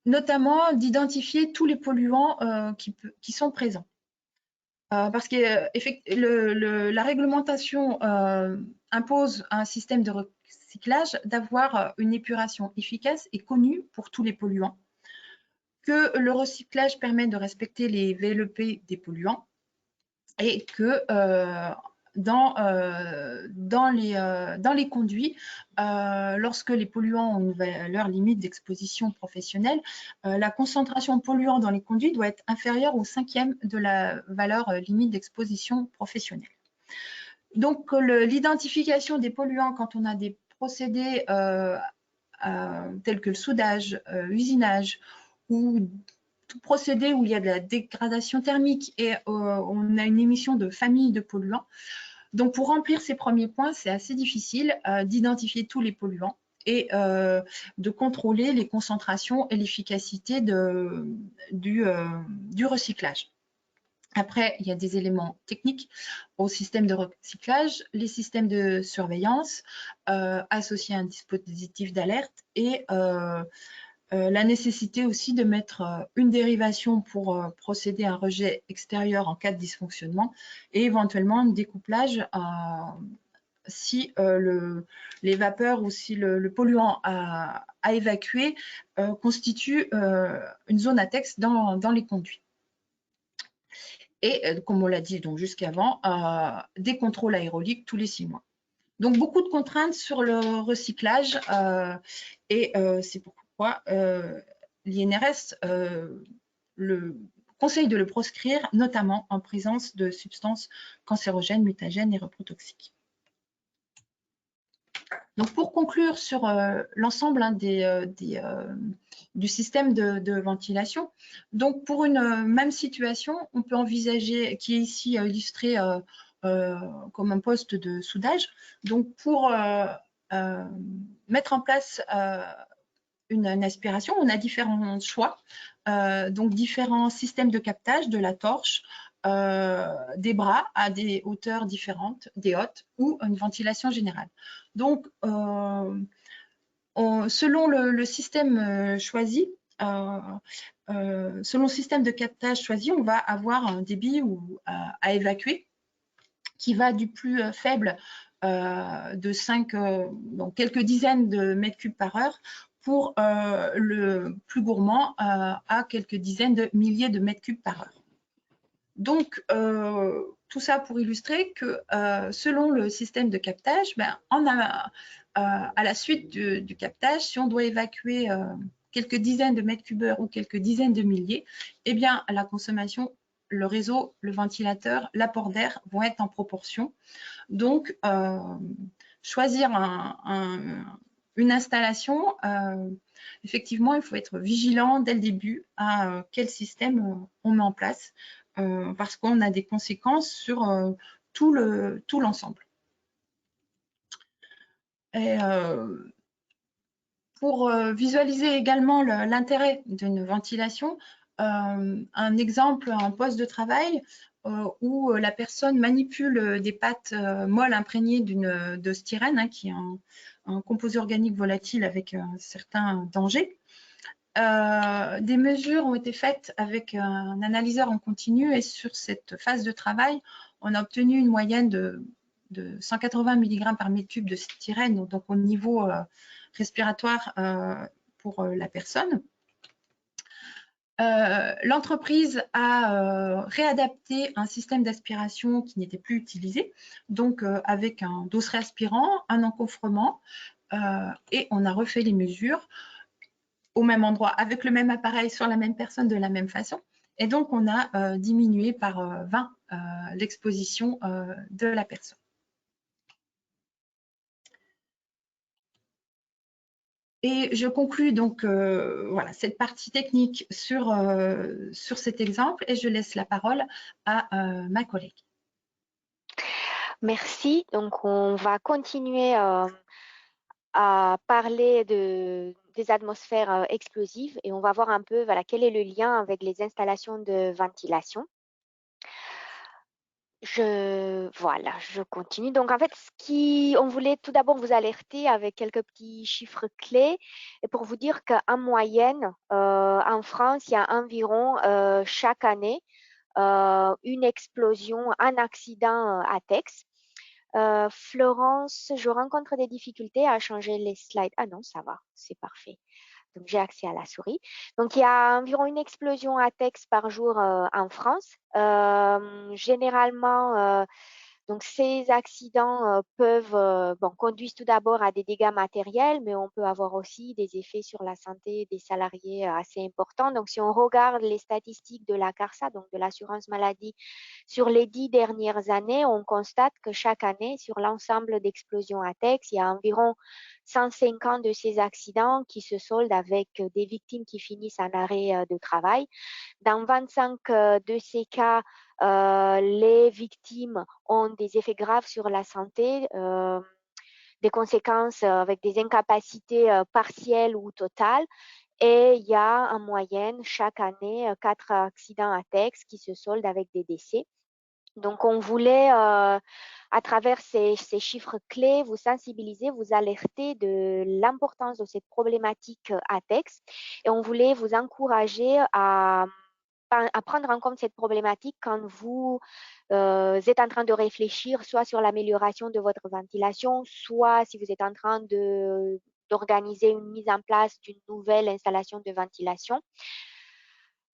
Notamment d'identifier tous les polluants qui sont présents. Parce que la réglementation impose à un système de recyclage d'avoir une épuration efficace et connue pour tous les polluants, que le recyclage permet de respecter les VLEP des polluants et que dans les conduits, lorsque les polluants ont une valeur limite d'exposition professionnelle, la concentration de polluants dans les conduits doit être inférieure au 5e de la valeur limite d'exposition professionnelle. Donc, l'identification des polluants quand on a des procédés tels que le soudage, usinage ou tout procédé où il y a de la dégradation thermique et on a une émission de familles de polluants. Donc, pour remplir ces premiers points, c'est assez difficile d'identifier tous les polluants et de contrôler les concentrations et l'efficacité du recyclage. Après, il y a des éléments techniques au système de recyclage, les systèmes de surveillance associés à un dispositif d'alerte et la nécessité aussi de mettre une dérivation pour procéder à un rejet extérieur en cas de dysfonctionnement et éventuellement un découplage si les vapeurs ou si le polluant à évacuer constitue une zone à texte dans les conduits. Et comme on l'a dit donc jusqu'avant, des contrôles aéroliques tous les 6 mois. Donc beaucoup de contraintes sur le recyclage et c'est pourquoi l'INRS le conseille de le proscrire, notamment en présence de substances cancérogènes, mutagènes et reprotoxiques. Donc pour conclure sur l'ensemble du système de ventilation, donc pour une même situation, on peut envisager, qui est ici illustré comme un poste de soudage, donc pour mettre en place une aspiration, on a différents choix, donc différents systèmes de captage, de la torche, des bras à des hauteurs différentes, des hottes ou une ventilation générale. Donc, selon le système choisi, selon le système de captage choisi, on va avoir un débit à évacuer qui va du plus faible de 5, donc quelques dizaines de mètres cubes par heure, pour le plus gourmand à quelques dizaines de milliers de mètres cubes par heure. Donc, tout ça pour illustrer que selon le système de captage, à la suite du captage, si on doit évacuer quelques dizaines de mètres cubes heure ou quelques dizaines de milliers, eh bien, la consommation, le réseau, le ventilateur, l'apport d'air vont être en proportion. Donc, choisir une installation, effectivement, il faut être vigilant dès le début à quel système on met en place parce qu'on a des conséquences sur tout l'ensemble. Pour visualiser également l'intérêt d'une ventilation, un exemple, un poste de travail où la personne manipule des pâtes molles imprégnées de styrène, qui est un composé organique volatile avec certains dangers. Des mesures ont été faites avec un analyseur en continu et sur cette phase de travail, on a obtenu une moyenne de 180 mg par mètre cube de styrène, donc au niveau respiratoire pour la personne. L'entreprise a réadapté un système d'aspiration qui n'était plus utilisé, donc avec un dosseret aspirant, un encombrement, et on a refait les mesures au même endroit, avec le même appareil sur la même personne de la même façon. Et donc, on a diminué par 20 l'exposition de la personne. Et je conclus donc voilà, cette partie technique sur cet exemple et je laisse la parole à ma collègue. Merci. Donc, on va continuer à parler des atmosphères explosives et on va voir un peu voilà, quel est le lien avec les installations de ventilation. Voilà, je continue. Donc, en fait, on voulait tout d'abord vous alerter avec quelques petits chiffres clés et pour vous dire qu'en moyenne, en France, il y a environ chaque année une explosion, un accident à Tex. Florence, je rencontre des difficultés à changer les slides. Ah non, ça va, c'est parfait. Donc, j'ai accès à la souris. Donc, il y a environ une explosion à texte par jour en France. Généralement, donc ces accidents conduisent tout d'abord à des dégâts matériels, mais on peut avoir aussi des effets sur la santé des salariés assez importants. Donc, si on regarde les statistiques de la CARSA, donc de l'assurance maladie, sur les 10 dernières années, on constate que chaque année, sur l'ensemble d'explosions à texte, il y a environ 150 de ces accidents qui se soldent avec des victimes qui finissent en arrêt de travail. Dans 25 de ces cas, les victimes ont des effets graves sur la santé, des conséquences avec des incapacités partielles ou totales. Et il y a en moyenne chaque année 4 accidents à texte qui se soldent avec des décès. Donc, on voulait, à travers ces chiffres clés, vous sensibiliser, vous alerter de l'importance de cette problématique à texte. Et on voulait vous encourager à prendre en compte cette problématique quand vous êtes en train de réfléchir soit sur l'amélioration de votre ventilation, soit si vous êtes en train d'organiser une mise en place d'une nouvelle installation de ventilation.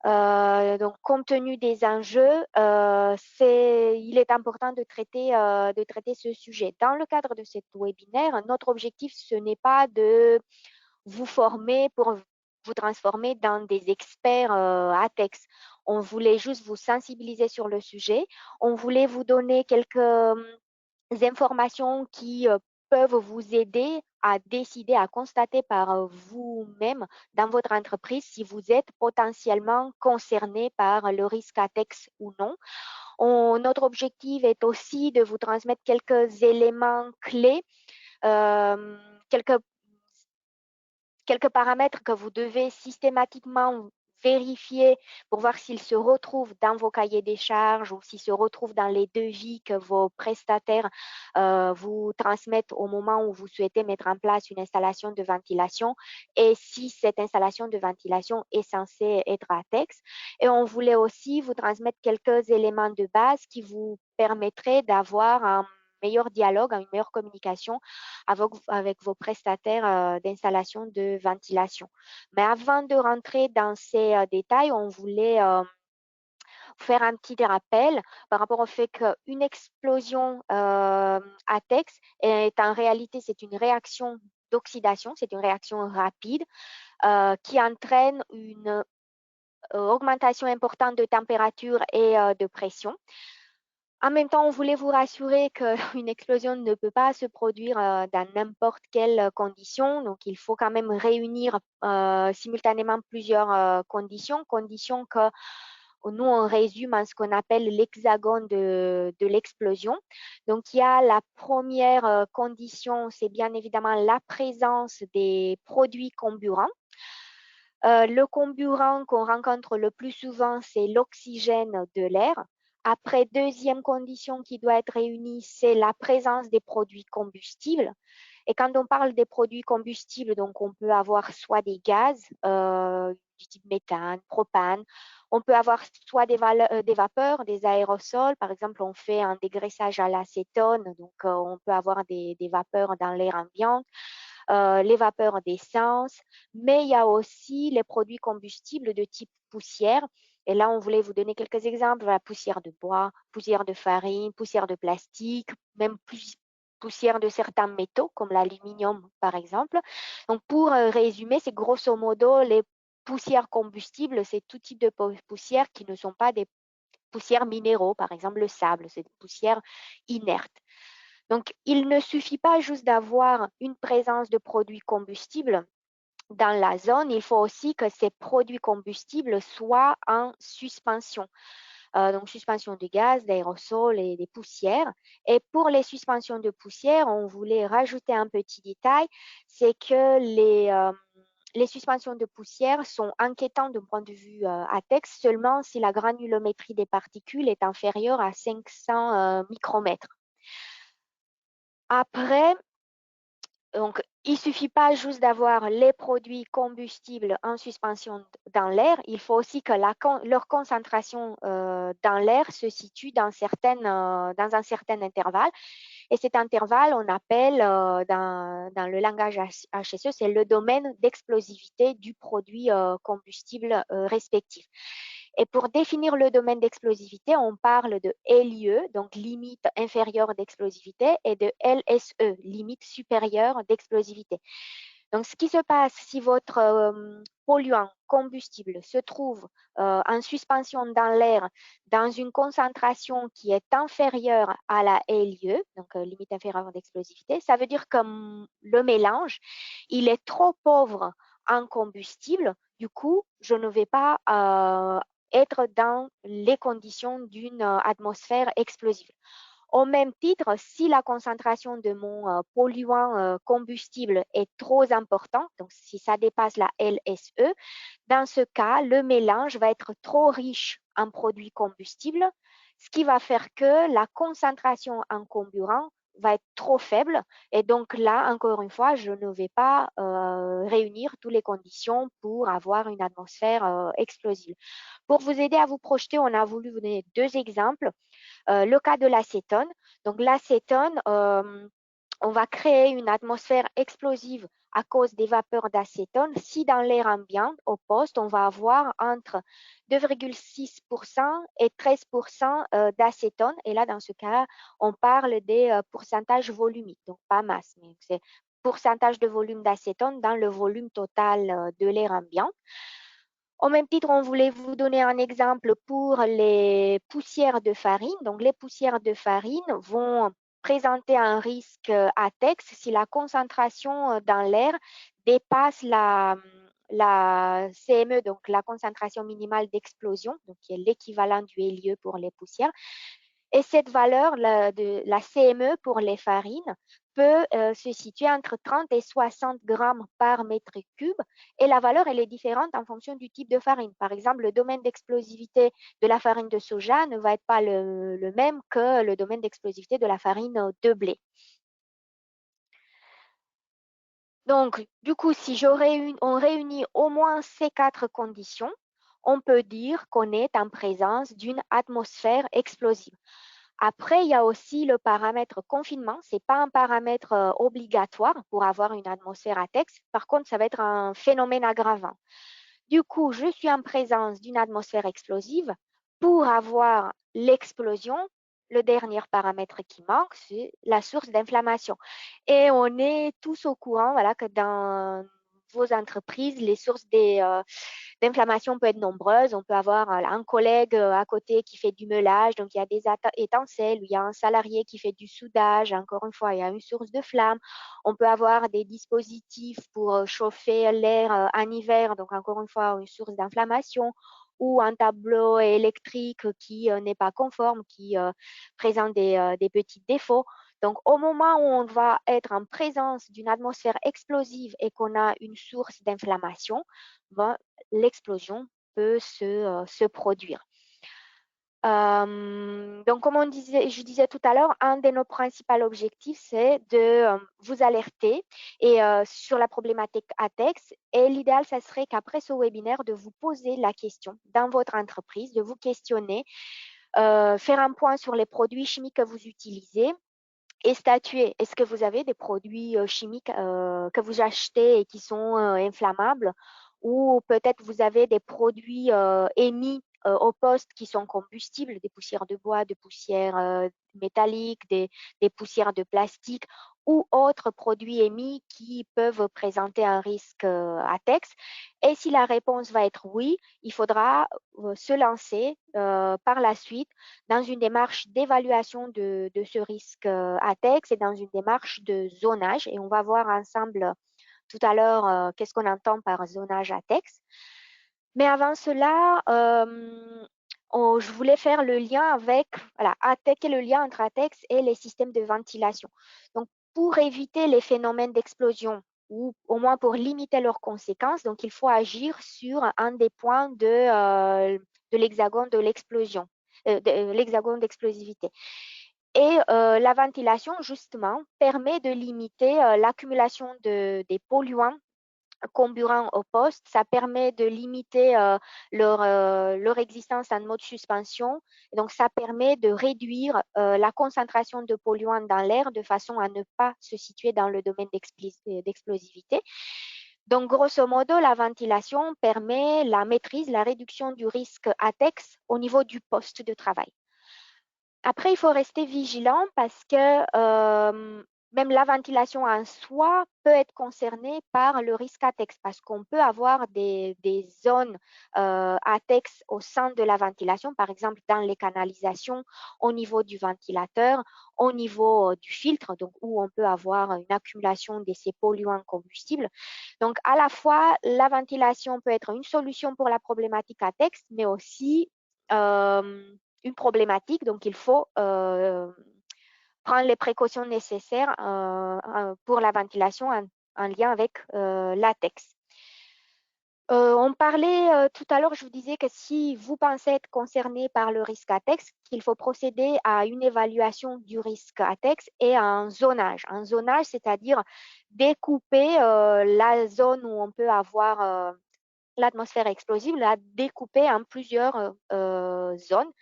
Donc, compte tenu des enjeux, il est important de traiter ce sujet. Dans le cadre de cet webinaire, notre objectif, ce n'est pas de vous former pour vous transformer dans des experts ATEX. On voulait juste vous sensibiliser sur le sujet. On voulait vous donner quelques informations qui peuvent vous aider à décider, à constater par vous-même dans votre entreprise si vous êtes potentiellement concerné par le risque ATEX ou non. Notre objectif est aussi de vous transmettre quelques éléments clés, quelques paramètres que vous devez systématiquement vérifier pour voir s'ils se retrouvent dans vos cahiers des charges ou s'ils se retrouvent dans les devis que vos prestataires vous transmettent au moment où vous souhaitez mettre en place une installation de ventilation et si cette installation de ventilation est censée être ATEX. Et on voulait aussi vous transmettre quelques éléments de base qui vous permettraient d'avoir un meilleur dialogue, une meilleure communication avec vos prestataires d'installation de ventilation. Mais avant de rentrer dans ces détails, on voulait faire un petit rappel par rapport au fait qu'une explosion ATEX est en réalité, c'est une réaction d'oxydation, c'est une réaction rapide qui entraîne une augmentation importante de température et de pression. En même temps, on voulait vous rassurer qu'une explosion ne peut pas se produire dans n'importe quelle condition. Donc, il faut quand même réunir simultanément plusieurs conditions que nous, on résume en ce qu'on appelle l'hexagone de l'explosion. Donc, il y a la première condition, c'est bien évidemment la présence des produits comburants. Le comburant qu'on rencontre le plus souvent, c'est l'oxygène de l'air. Après, deuxième condition qui doit être réunie, c'est la présence des produits combustibles. Et quand on parle des produits combustibles, donc on peut avoir soit des gaz, du type méthane, propane. On peut avoir soit des vapeurs, des aérosols. Par exemple, on fait un dégraissage à l'acétone, donc on peut avoir des vapeurs dans l'air ambiant. les vapeurs d'essence, mais il y a aussi les produits combustibles de type poussière. Et là, on voulait vous donner quelques exemples, la poussière de bois, poussière de farine, poussière de plastique, même poussière de certains métaux, comme l'aluminium, par exemple. Donc, pour résumer, c'est grosso modo les poussières combustibles, c'est tout type de poussières qui ne sont pas des poussières minéraux, par exemple le sable, c'est des poussières inertes. Donc, il ne suffit pas juste d'avoir une présence de produits combustibles dans la zone, il faut aussi que ces produits combustibles soient en suspension. Donc, suspension de gaz, d'aérosols et des poussières. Et pour les suspensions de poussière, on voulait rajouter un petit détail, c'est que les suspensions de poussière sont inquiétantes d'un point de vue ATEX seulement si la granulométrie des particules est inférieure à 500 micromètres. Après, donc, il ne suffit pas juste d'avoir les produits combustibles en suspension dans l'air, il faut aussi que leur concentration dans l'air se situe dans un certain intervalle. Et cet intervalle, on appelle dans le langage HSE, c'est le domaine d'explosivité du produit combustible respectif. Et pour définir le domaine d'explosivité, on parle de LIE, donc limite inférieure d'explosivité, et de LSE, limite supérieure d'explosivité. Donc, ce qui se passe si votre polluant combustible se trouve en suspension dans l'air dans une concentration qui est inférieure à la LIE, donc limite inférieure d'explosivité, ça veut dire que le mélange, il est trop pauvre en combustible. Du coup, je ne vais pas être dans les conditions d'une atmosphère explosive. Au même titre, si la concentration de mon polluant combustible est trop importante, donc si ça dépasse la LSE, dans ce cas, le mélange va être trop riche en produits combustibles, ce qui va faire que la concentration en comburant va être trop faible. Et donc là, encore une fois, je ne vais pas réunir toutes les conditions pour avoir une atmosphère explosive. Pour vous aider à vous projeter, on a voulu vous donner deux exemples. Le cas de l'acétone. Donc l'acétone, on va créer une atmosphère explosive à cause des vapeurs d'acétone si dans l'air ambiant, au poste, on va avoir entre 2,6% et 13% d'acétone. Et là, dans ce cas, on parle des pourcentages volumiques, donc pas masse, mais c'est pourcentage de volume d'acétone dans le volume total de l'air ambiant. Au même titre, on voulait vous donner un exemple pour les poussières de farine. Donc, les poussières de farine vont présenter un risque ATEX si la concentration dans l'air dépasse la CME, donc la concentration minimale d'explosion, donc qui est l'équivalent du LIE pour les poussières. Et cette valeur de la CME pour les farines peut se situer entre 30 et 60 grammes par mètre cube. Et la valeur, elle est différente en fonction du type de farine. Par exemple, le domaine d'explosivité de la farine de soja ne va être pas le même que le domaine d'explosivité de la farine de blé. Donc, du coup, si on réunit au moins ces quatre conditions, on peut dire qu'on est en présence d'une atmosphère explosive. Après, il y a aussi le paramètre confinement. Ce n'est pas un paramètre obligatoire pour avoir une atmosphère ATEX. Par contre, ça va être un phénomène aggravant. Du coup, je suis en présence d'une atmosphère explosive. Pour avoir l'explosion, le dernier paramètre qui manque, c'est la source d'inflammation. Et on est tous au courant voilà, que dans vos entreprises, les sources d'inflammation peuvent être nombreuses. On peut avoir un collègue à côté qui fait du meulage, donc il y a des étincelles, ou il y a un salarié qui fait du soudage, encore une fois, il y a une source de flamme. On peut avoir des dispositifs pour chauffer l'air en hiver, donc encore une fois, une source d'inflammation, ou un tableau électrique qui n'est pas conforme, qui présente des petits défauts. Donc, au moment où on va être en présence d'une atmosphère explosive et qu'on a une source d'inflammation, l'explosion peut se produire. Donc, comme je disais tout à l'heure, un de nos principaux objectifs, c'est de vous alerter sur la problématique ATEX. Et l'idéal, ça serait qu'après ce webinaire, de vous poser la question dans votre entreprise, de vous questionner, faire un point sur les produits chimiques que vous utilisez, et statuer. Est-ce que vous avez des produits chimiques que vous achetez et qui sont inflammables, ou peut-être vous avez des produits émis au poste qui sont combustibles, des poussières de bois, des poussières métalliques, des poussières de plastique ou autres produits émis qui peuvent présenter un risque ATEX. Et si la réponse va être oui, il faudra se lancer par la suite dans une démarche d'évaluation de ce risque ATEX et dans une démarche de zonage. Et on va voir ensemble tout à l'heure qu'est-ce qu'on entend par zonage ATEX. Mais avant cela, je voulais faire le lien avec ATEX et le lien entre ATEX et les systèmes de ventilation. Donc, pour éviter les phénomènes d'explosion ou au moins pour limiter leurs conséquences, donc il faut agir sur un des points de l'hexagone de l'explosion, l'hexagone d'explosivité. Et la ventilation, justement, permet de limiter l'accumulation des polluants comburants au poste. Ça permet de limiter leur existence en mode suspension. Et donc, ça permet de réduire la concentration de polluants dans l'air de façon à ne pas se situer dans le domaine d'explosivité. Donc, grosso modo, la ventilation permet la maîtrise, la réduction du risque ATEX au niveau du poste de travail. Après, il faut rester vigilant parce que même la ventilation en soi peut être concernée par le risque ATEX parce qu'on peut avoir des zones ATEX au sein de la ventilation, par exemple dans les canalisations, au niveau du ventilateur, au niveau du filtre, donc où on peut avoir une accumulation de ces polluants combustibles. Donc, à la fois, la ventilation peut être une solution pour la problématique ATEX, mais aussi une problématique, donc il faut prendre les précautions nécessaires pour la ventilation en lien avec l'ATEX. On parlait tout à l'heure, je vous disais que si vous pensez être concerné par le risque ATEX, qu'il faut procéder à une évaluation du risque ATEX et à un zonage. Un zonage, c'est-à-dire découper la zone où on peut avoir l'atmosphère explosive, la découper en plusieurs zones.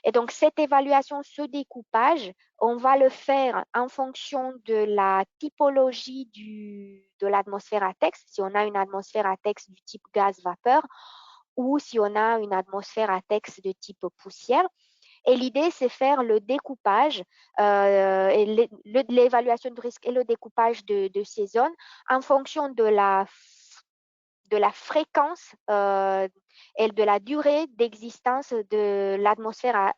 Et donc, cette évaluation, ce découpage, on va le faire en fonction de la typologie de l'atmosphère ATEX, si on a une atmosphère ATEX du type gaz-vapeur ou si on a une atmosphère ATEX de type poussière. Et l'idée, c'est faire le découpage, et l'évaluation de risque et le découpage de ces zones en fonction de la fréquence et de la durée d'existence de l'atmosphère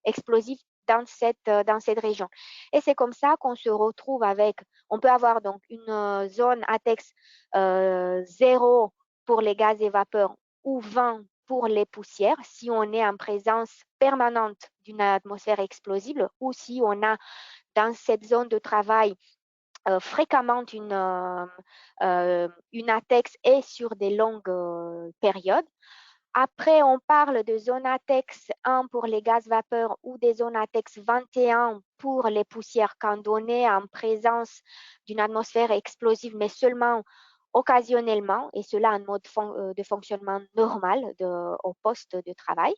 explosive dans cette région. Et c'est comme ça qu'on se retrouve avec, on peut avoir donc une zone ATEX 0 pour les gaz et vapeurs ou 20 pour les poussières, si on est en présence permanente d'une atmosphère explosive ou si on a dans cette zone de travail fréquemment une ATEX et sur des longues périodes. Après, on parle de zone ATEX 1 pour les gaz vapeurs ou des zones ATEX 21 pour les poussières quand on est en présence d'une atmosphère explosive, mais seulement occasionnellement, et cela en mode de fonctionnement normal au poste de travail.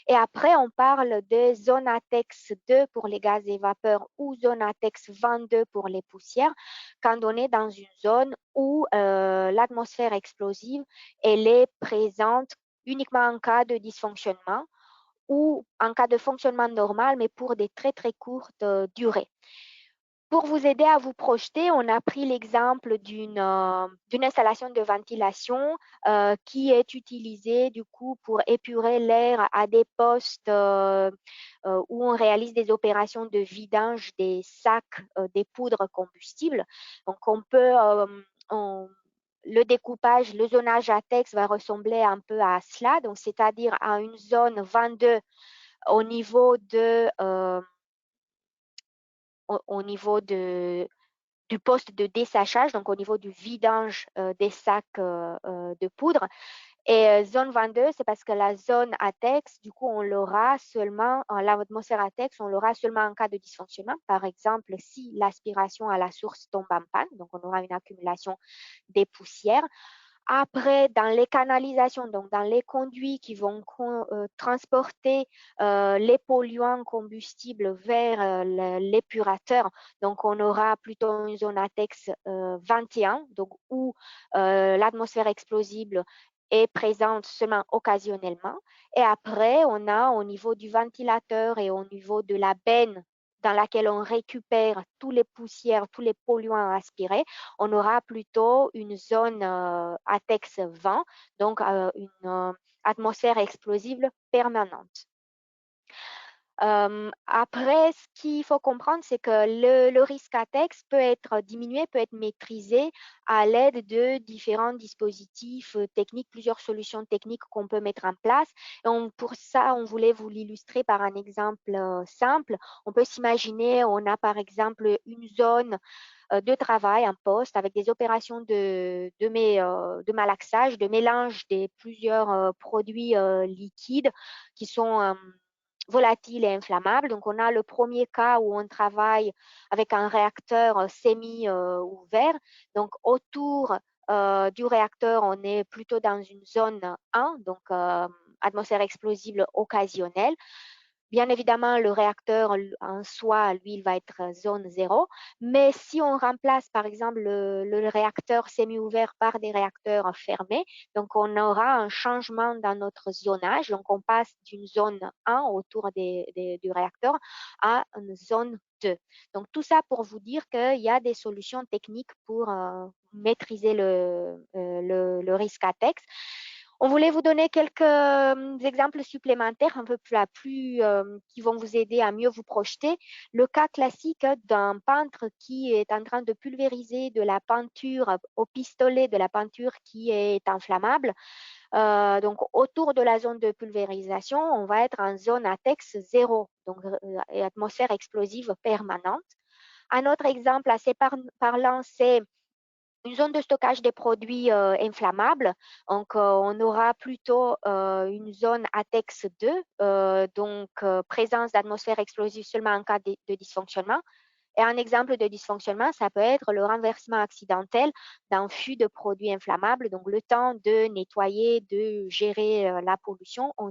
Et après, on parle de zone ATEX 2 pour les gaz et vapeurs ou zone ATEX 22 pour les poussières, quand on est dans une zone où l'atmosphère explosive, elle est présente uniquement en cas de dysfonctionnement ou en cas de fonctionnement normal, mais pour des très, très courtes durées. Pour vous aider à vous projeter, on a pris l'exemple d'une installation de ventilation qui est utilisée du coup pour épurer l'air à des postes où on réalise des opérations de vidange des sacs des poudres combustibles. Donc, le découpage, le zonage ATEX va ressembler un peu à cela, donc c'est-à-dire à une zone 22 au niveau du poste de dessachage, donc au niveau du vidange des sacs de poudre. Et zone 22, c'est parce que la zone ATEX, du coup, on l'aura seulement, l'atmosphère ATEX, on l'aura seulement en cas de dysfonctionnement. Par exemple, si l'aspiration à la source tombe en panne, donc on aura une accumulation des poussières. Après, dans les canalisations, donc dans les conduits qui vont transporter les polluants combustibles vers l'épurateur, donc on aura plutôt une zone ATEX 21, donc où l'atmosphère explosible est présente seulement occasionnellement. Et après, on a au niveau du ventilateur et au niveau de la benne dans laquelle on récupère tous les poussières, tous les polluants aspirés, on aura plutôt une zone ATEX 20, donc une atmosphère explosive permanente. Après, ce qu'il faut comprendre, c'est que le risque ATEX peut être diminué, peut être maîtrisé à l'aide de différents dispositifs techniques, plusieurs solutions techniques qu'on peut mettre en place. Et pour ça, on voulait vous l'illustrer par un exemple simple. On peut s'imaginer, on a par exemple une zone de travail, un poste avec des opérations de malaxage, de mélange des plusieurs produits liquides qui sont volatiles et inflammables. Donc, on a le premier cas où on travaille avec un réacteur semi-ouvert. Donc, autour du réacteur, on est plutôt dans une zone 1, donc atmosphère explosive occasionnelle. Bien évidemment, le réacteur en soi, lui, il va être zone 0. Mais si on remplace, par exemple, le réacteur semi-ouvert par des réacteurs fermés, donc on aura un changement dans notre zonage. Donc, on passe d'une zone 1 autour du réacteur à une zone 2. Donc, tout ça pour vous dire qu'il y a des solutions techniques pour maîtriser le risque ATEX. On voulait vous donner quelques exemples supplémentaires un peu plus qui vont vous aider à mieux vous projeter. Le cas classique d'un peintre qui est en train de pulvériser de la peinture au pistolet, de la peinture qui est inflammable. Donc, autour de la zone de pulvérisation, on va être en zone ATEX 0, donc atmosphère explosive permanente. Un autre exemple assez parlant, c'est une zone de stockage des produits inflammables. Donc, on aura plutôt une zone ATEX 2, donc présence d'atmosphère explosive seulement en cas de dysfonctionnement. Et un exemple de dysfonctionnement, ça peut être le renversement accidentel d'un fût de produits inflammables. Donc, le temps de nettoyer, de gérer la pollution, on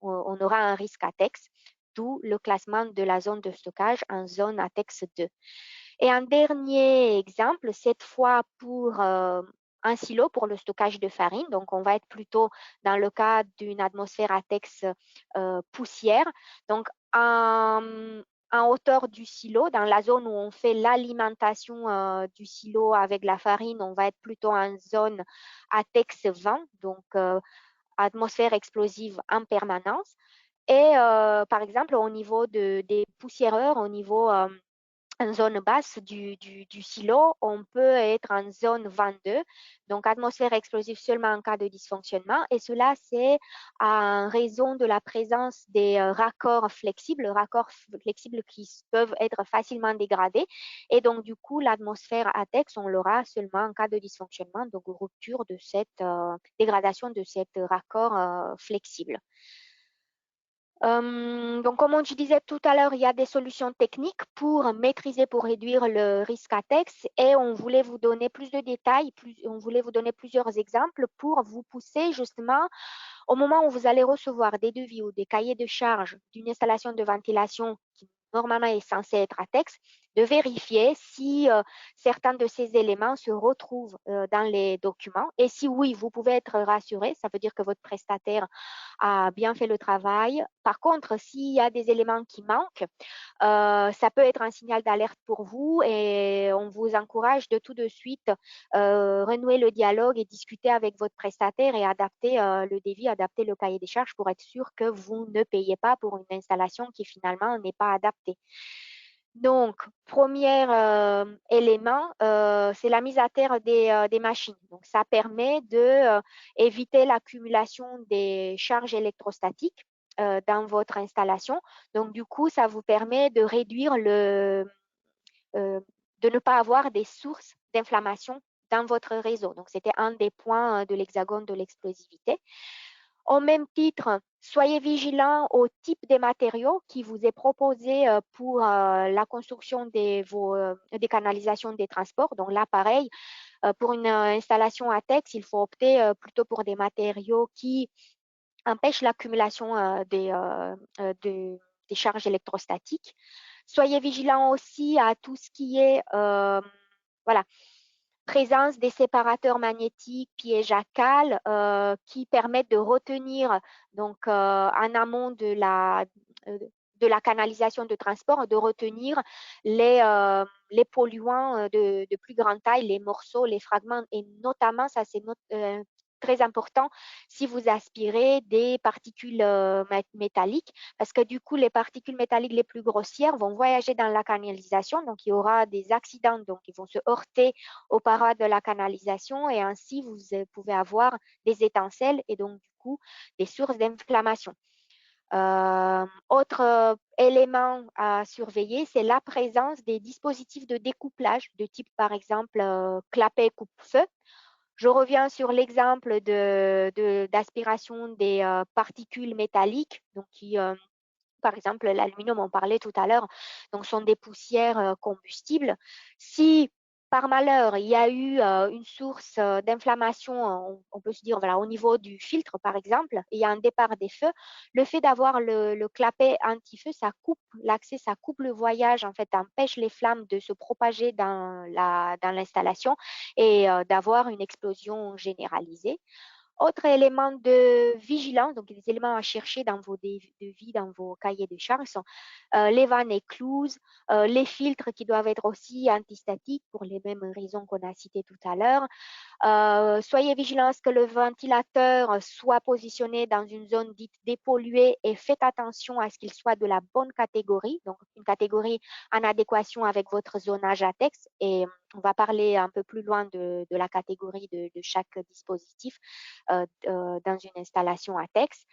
aura un risque ATEX, d'où le classement de la zone de stockage en zone ATEX 2. Et un dernier exemple, cette fois pour un silo pour le stockage de farine. Donc, on va être plutôt dans le cas d'une atmosphère ATEX poussière. Donc, en hauteur du silo, dans la zone où on fait l'alimentation du silo avec la farine, on va être plutôt en zone ATEX 20, donc atmosphère explosive en permanence. Et par exemple, au niveau des poussiéreurs, au niveau en zone basse du silo, on peut être en zone 22, donc atmosphère explosive seulement en cas de dysfonctionnement. Et cela, c'est en raison de la présence des raccords flexibles qui peuvent être facilement dégradés. Et donc, du coup, l'atmosphère ATEX, on l'aura seulement en cas de dysfonctionnement, donc rupture de cette dégradation de cet raccord flexible. Donc, comme je disais tout à l'heure, il y a des solutions techniques pour maîtriser, pour réduire le risque ATEX et on voulait vous donner plus de détails, on voulait vous donner plusieurs exemples pour vous pousser justement au moment où vous allez recevoir des devis ou des cahiers de charges d'une installation de ventilation qui normalement est censée être ATEX, de vérifier si certains de ces éléments se retrouvent dans les documents. Et si oui, vous pouvez être rassuré, ça veut dire que votre prestataire a bien fait le travail. Par contre, s'il y a des éléments qui manquent, ça peut être un signal d'alerte pour vous et on vous encourage de tout de suite renouer le dialogue et discuter avec votre prestataire et adapter le devis, adapter le cahier des charges pour être sûr que vous ne payez pas pour une installation qui finalement n'est pas adaptée. Donc, premier élément, c'est la mise à terre des machines. Donc, ça permet d'éviter l'accumulation des charges électrostatiques dans votre installation. Donc, du coup, ça vous permet de réduire de ne pas avoir des sources d'inflammation dans votre réseau. Donc, c'était un des points de l'hexagone de l'explosivité. Au même titre, soyez vigilants au type des matériaux qui vous est proposé pour la construction des canalisations des transports. Donc là, pareil, Pour une installation ATEX, il faut opter plutôt pour des matériaux qui empêchent l'accumulation des charges électrostatiques. Soyez vigilants aussi à tout ce qui est voilà, présence des séparateurs magnétiques, pièges à cales qui permettent de retenir donc en amont de la canalisation de transport, de retenir les polluants de plus grande taille, les morceaux, les fragments, et notamment, ça c'est très important si vous aspirez des particules métalliques, parce que du coup, les particules métalliques les plus grossières vont voyager dans la canalisation, donc il y aura des accidents, donc ils vont se heurter aux parois de la canalisation et ainsi vous pouvez avoir des étincelles et donc du coup des sources d'inflammation. Autre élément à surveiller, c'est la présence des dispositifs de découplage de type par exemple clapet coupe-feu. Je reviens sur l'exemple d'aspiration des particules métalliques, donc qui, par exemple, l'aluminium, on parlait tout à l'heure, donc sont des poussières combustibles. Si par malheur, il y a eu une source d'inflammation, on peut se dire voilà, au niveau du filtre, par exemple, il y a un départ des feux, le fait d'avoir le clapet anti-feu, ça coupe l'accès, ça coupe le voyage, en fait, empêche les flammes de se propager dans l'installation et d'avoir une explosion généralisée. Autre élément de vigilance, donc des éléments à chercher dans vos devis, dans vos cahiers de charges, sont les vannes écluses, les filtres qui doivent être aussi antistatiques pour les mêmes raisons qu'on a citées tout à l'heure. Soyez vigilants à ce que le ventilateur soit positionné dans une zone dite dépolluée et faites attention à ce qu'il soit de la bonne catégorie, donc une catégorie en adéquation avec votre zonage ATEX, et on va parler un peu plus loin de la catégorie de chaque dispositif dans une installation ATEX.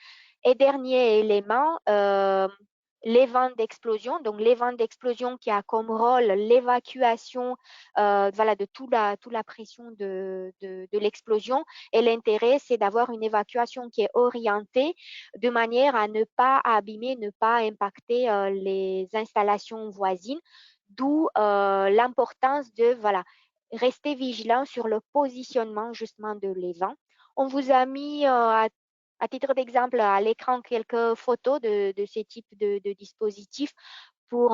Et dernier élément, les vents d'explosion. Donc, les vents d'explosion qui a comme rôle l'évacuation voilà, de toute la pression de l'explosion. Et l'intérêt, c'est d'avoir une évacuation qui est orientée de manière à ne pas abîmer, ne pas impacter les installations voisines. D'où l'importance de voilà, rester vigilant sur le positionnement justement de les vents. On vous a mis à titre d'exemple à l'écran quelques photos de ces types de dispositifs pour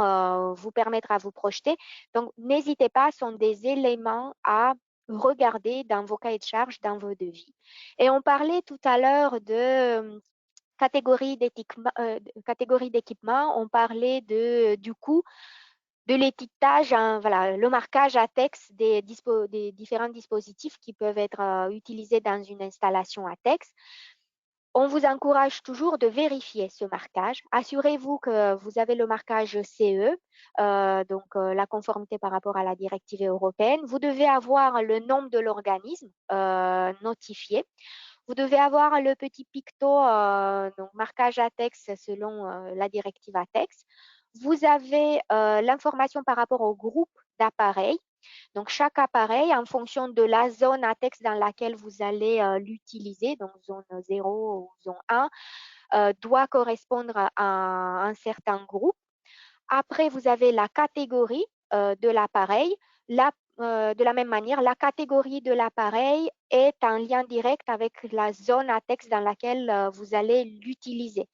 vous permettre à vous projeter. Donc, n'hésitez pas, ce sont des éléments à regarder dans vos cahiers de charges, dans vos devis. Et on parlait tout à l'heure de catégorie d'équipement, on parlait du coût, de l'étiquetage, hein, voilà, le marquage ATEX des différents dispositifs qui peuvent être utilisés dans une installation ATEX. On vous encourage toujours de vérifier ce marquage. Assurez-vous que vous avez le marquage CE, donc la conformité par rapport à la directive européenne. Vous devez avoir le nom de l'organisme notifié. Vous devez avoir le petit picto, donc marquage ATEX selon la directive ATEX. Vous avez l'information par rapport au groupe d'appareils. Donc, chaque appareil, en fonction de la zone ATEX dans laquelle vous allez l'utiliser, donc zone 0 ou zone 1, doit correspondre à un certain groupe. Après, vous avez la catégorie de l'appareil. De la même manière, la catégorie de l'appareil est en lien direct avec la zone ATEX dans laquelle vous allez l'utiliser.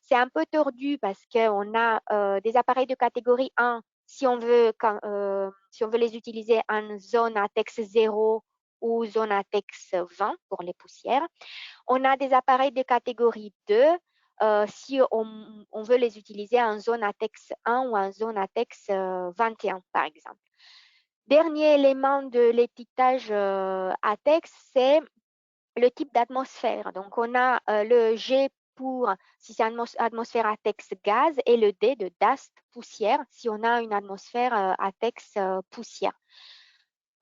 C'est un peu tordu parce qu'on a des appareils de catégorie 1 si on veut les utiliser en zone ATEX 0 ou zone ATEX 20 pour les poussières. On a des appareils de catégorie 2 si on veut les utiliser en zone ATEX 1 ou en zone ATEX 21, par exemple. Dernier élément de l'étiquetage ATEX, c'est le type d'atmosphère. Donc, on a le G pour si c'est une atmosphère ATEX gaz et le D de dust, poussière, si on a une atmosphère ATEX poussière.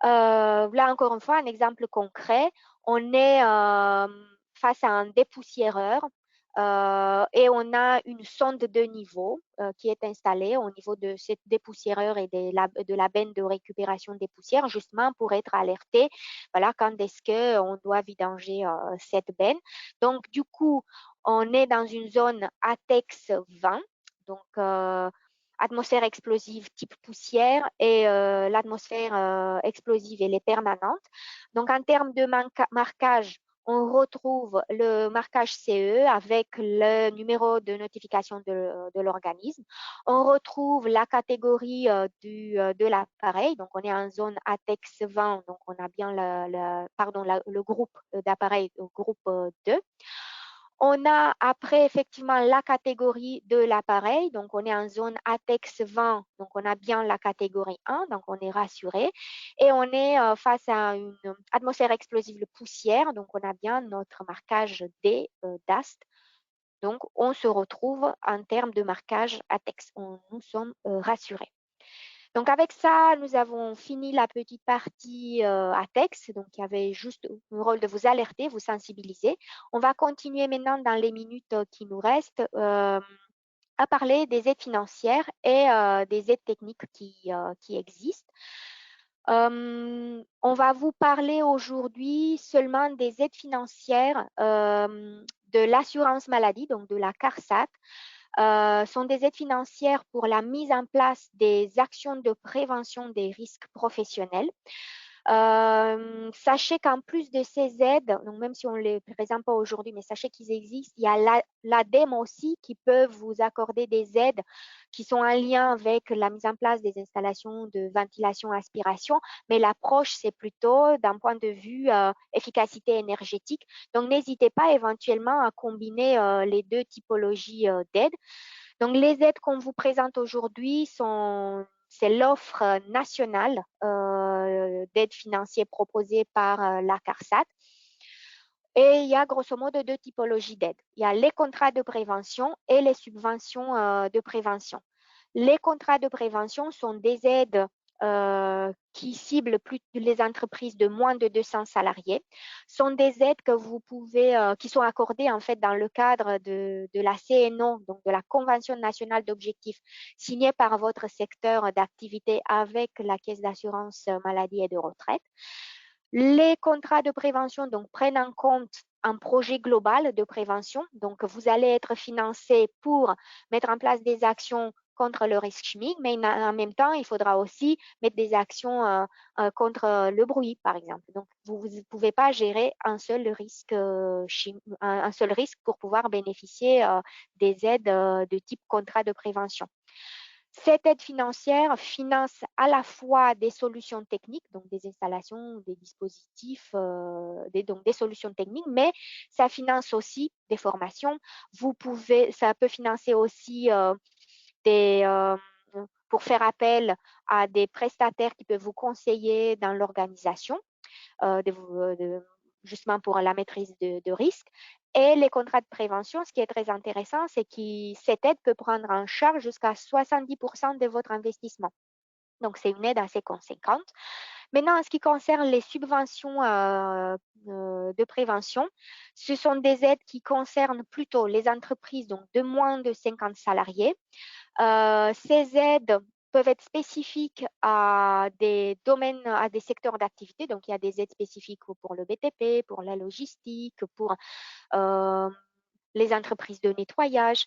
Là, encore une fois, un exemple concret. On est face à un dépoussiéreur et on a une sonde de niveau qui est installée au niveau de cette dépoussiéreur et de la benne de récupération des poussières, justement pour être alerté, voilà, quand est-ce qu'on doit vidanger cette benne. Donc, du coup, on est dans une zone ATEX 20. Donc, atmosphère explosive type poussière et l'atmosphère explosive, elle est permanente. Donc, en termes de marquage, on retrouve le marquage CE avec le numéro de notification de l'organisme. On retrouve la catégorie de l'appareil. Donc, on est en zone ATEX 20. Donc, on a bien le groupe d'appareils, groupe 2. On a après effectivement la catégorie de l'appareil, donc on est en zone ATEX 20, donc on a bien la catégorie 1, donc on est rassuré. Et on est face à une atmosphère explosive de poussière, donc on a bien notre marquage D, DAST. Donc on se retrouve en termes de marquage ATEX, nous sommes rassurés. Donc avec ça, nous avons fini la petite partie ATEX, donc il y avait juste le rôle de vous alerter, vous sensibiliser. On va continuer maintenant dans les minutes qui nous restent à parler des aides financières et des aides techniques qui existent. On va vous parler aujourd'hui seulement des aides financières de l'assurance maladie, donc de la CARSAT. Sont des aides financières pour la mise en place des actions de prévention des risques professionnels. Sachez qu'en plus de ces aides, donc même si on ne les présente pas aujourd'hui, mais sachez qu'ils existent, il y a l'ADEME aussi qui peut vous accorder des aides qui sont en lien avec la mise en place des installations de ventilation-aspiration, mais l'approche, c'est plutôt d'un point de vue efficacité énergétique. Donc, n'hésitez pas éventuellement à combiner les deux typologies d'aides. Donc, les aides qu'on vous présente aujourd'hui c'est l'offre nationale d'aide financière proposée par la CARSAT. Et il y a grosso modo deux typologies d'aides. Il y a les contrats de prévention et les subventions de prévention. Les contrats de prévention sont des aides qui ciblent plus les entreprises de moins de 200 salariés, sont des aides que vous pouvez, qui sont accordées en fait dans le cadre de la CNO, donc de la Convention nationale d'objectifs, signée par votre secteur d'activité avec la Caisse d'assurance maladie et de retraite. Les contrats de prévention donc, prennent en compte un projet global de prévention. Donc, vous allez être financé pour mettre en place des actions contre le risque chimique, mais en même temps, il faudra aussi mettre des actions contre le bruit, par exemple. Donc, vous ne pouvez pas gérer un seul risque pour pouvoir bénéficier des aides de type contrat de prévention. Cette aide financière finance à la fois des solutions techniques, donc des installations, des dispositifs, donc des solutions techniques, mais ça finance aussi des formations. Ça peut financer aussi pour faire appel à des prestataires qui peuvent vous conseiller dans l'organisation, justement pour la maîtrise de risque. Et les contrats de prévention, ce qui est très intéressant, c'est que cette aide peut prendre en charge jusqu'à 70% de votre investissement. Donc, c'est une aide assez conséquente. Maintenant, en ce qui concerne les subventions de prévention, ce sont des aides qui concernent plutôt les entreprises donc de moins de 50 salariés. Ces aides peuvent être spécifiques à des domaines, à des secteurs d'activité. Donc, il y a des aides spécifiques pour le BTP, pour la logistique, pour les entreprises de nettoyage.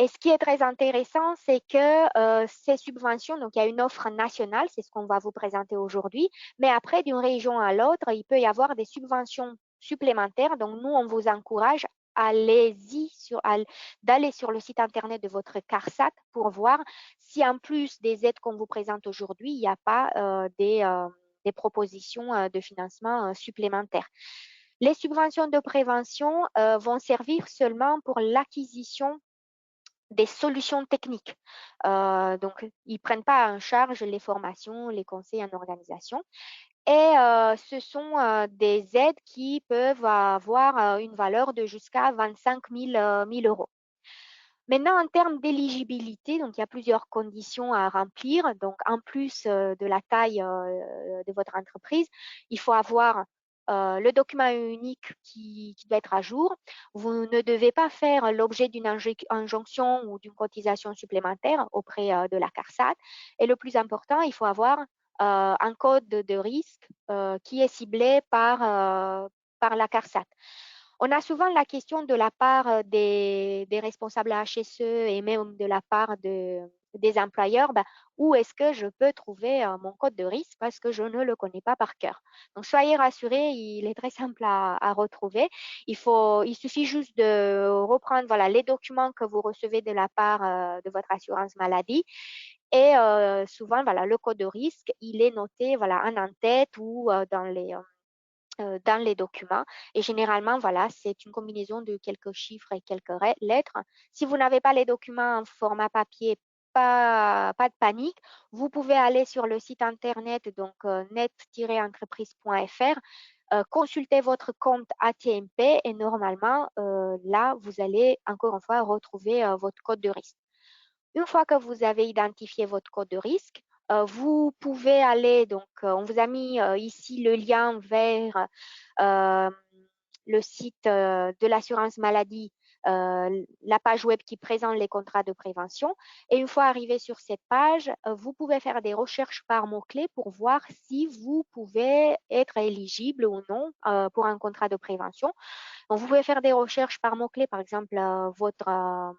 Et ce qui est très intéressant, c'est que ces subventions, donc il y a une offre nationale, c'est ce qu'on va vous présenter aujourd'hui, mais après, d'une région à l'autre, il peut y avoir des subventions supplémentaires. Donc, nous, on vous encourage d'aller sur le site internet de votre CARSAT pour voir si en plus des aides qu'on vous présente aujourd'hui, il n'y a pas des propositions de financement supplémentaires. Les subventions de prévention vont servir seulement pour l'acquisition des solutions techniques. Donc, ils ne prennent pas en charge les formations, les conseils en organisation. Et ce sont des aides qui peuvent avoir une valeur de jusqu'à 25 000 euros. Maintenant, en termes d'éligibilité, donc il y a plusieurs conditions à remplir. Donc, en plus de la taille de votre entreprise, il faut avoir le document unique qui doit être à jour. Vous ne devez pas faire l'objet d'une injonction ou d'une cotisation supplémentaire auprès de la CARSAT. Et le plus important, il faut avoir un code de risque qui est ciblé par la CARSAT. On a souvent la question de la part des responsables HSE et même de la part de des employeurs, où est-ce que je peux trouver mon code de risque parce que je ne le connais pas par cœur. Donc, soyez rassurés, il est très simple à retrouver. Il suffit juste de reprendre voilà, les documents que vous recevez de la part de votre assurance maladie. Et souvent, voilà, le code de risque, il est noté voilà, en en-tête ou dans les documents. Et généralement, voilà, c'est une combinaison de quelques chiffres et quelques lettres. Si vous n'avez pas les documents en format papier, pas de panique. Vous pouvez aller sur le site internet, donc net-entreprise.fr, consulter votre compte ATMP et normalement, là, vous allez encore une fois retrouver votre code de risque. Une fois que vous avez identifié votre code de risque, vous pouvez aller, donc on vous a mis ici le lien vers le site de l'assurance maladie, la page web qui présente les contrats de prévention. Et une fois arrivé sur cette page, vous pouvez faire des recherches par mots-clés pour voir si vous pouvez être éligible ou non pour un contrat de prévention. Donc, vous pouvez faire des recherches par mots-clés, par exemple, votre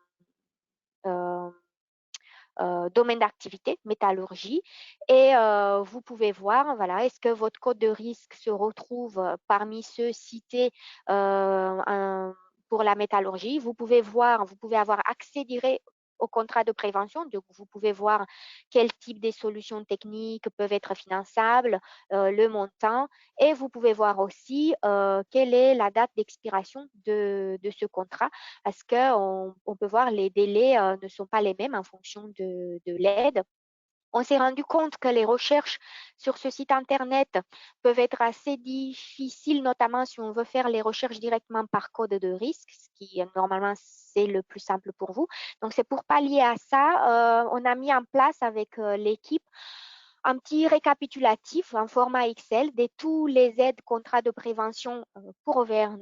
domaine d'activité, métallurgie, et vous pouvez voir, voilà, est-ce que votre code de risque se retrouve parmi ceux cités pour la métallurgie. Vous pouvez voir, vous pouvez avoir accès direct au contrat de prévention, donc vous pouvez voir quel type de solutions techniques peuvent être finançables, le montant, et vous pouvez voir aussi quelle est la date d'expiration de ce contrat, parce qu'on peut voir les délais ne sont pas les mêmes en fonction de l'aide. On s'est rendu compte que les recherches sur ce site internet peuvent être assez difficiles, notamment si on veut faire les recherches directement par code de risque, ce qui normalement c'est le plus simple pour vous. Donc c'est pour pallier à ça, on a mis en place avec l'équipe un petit récapitulatif en format Excel de tous les aides contrats de prévention pour Auvergne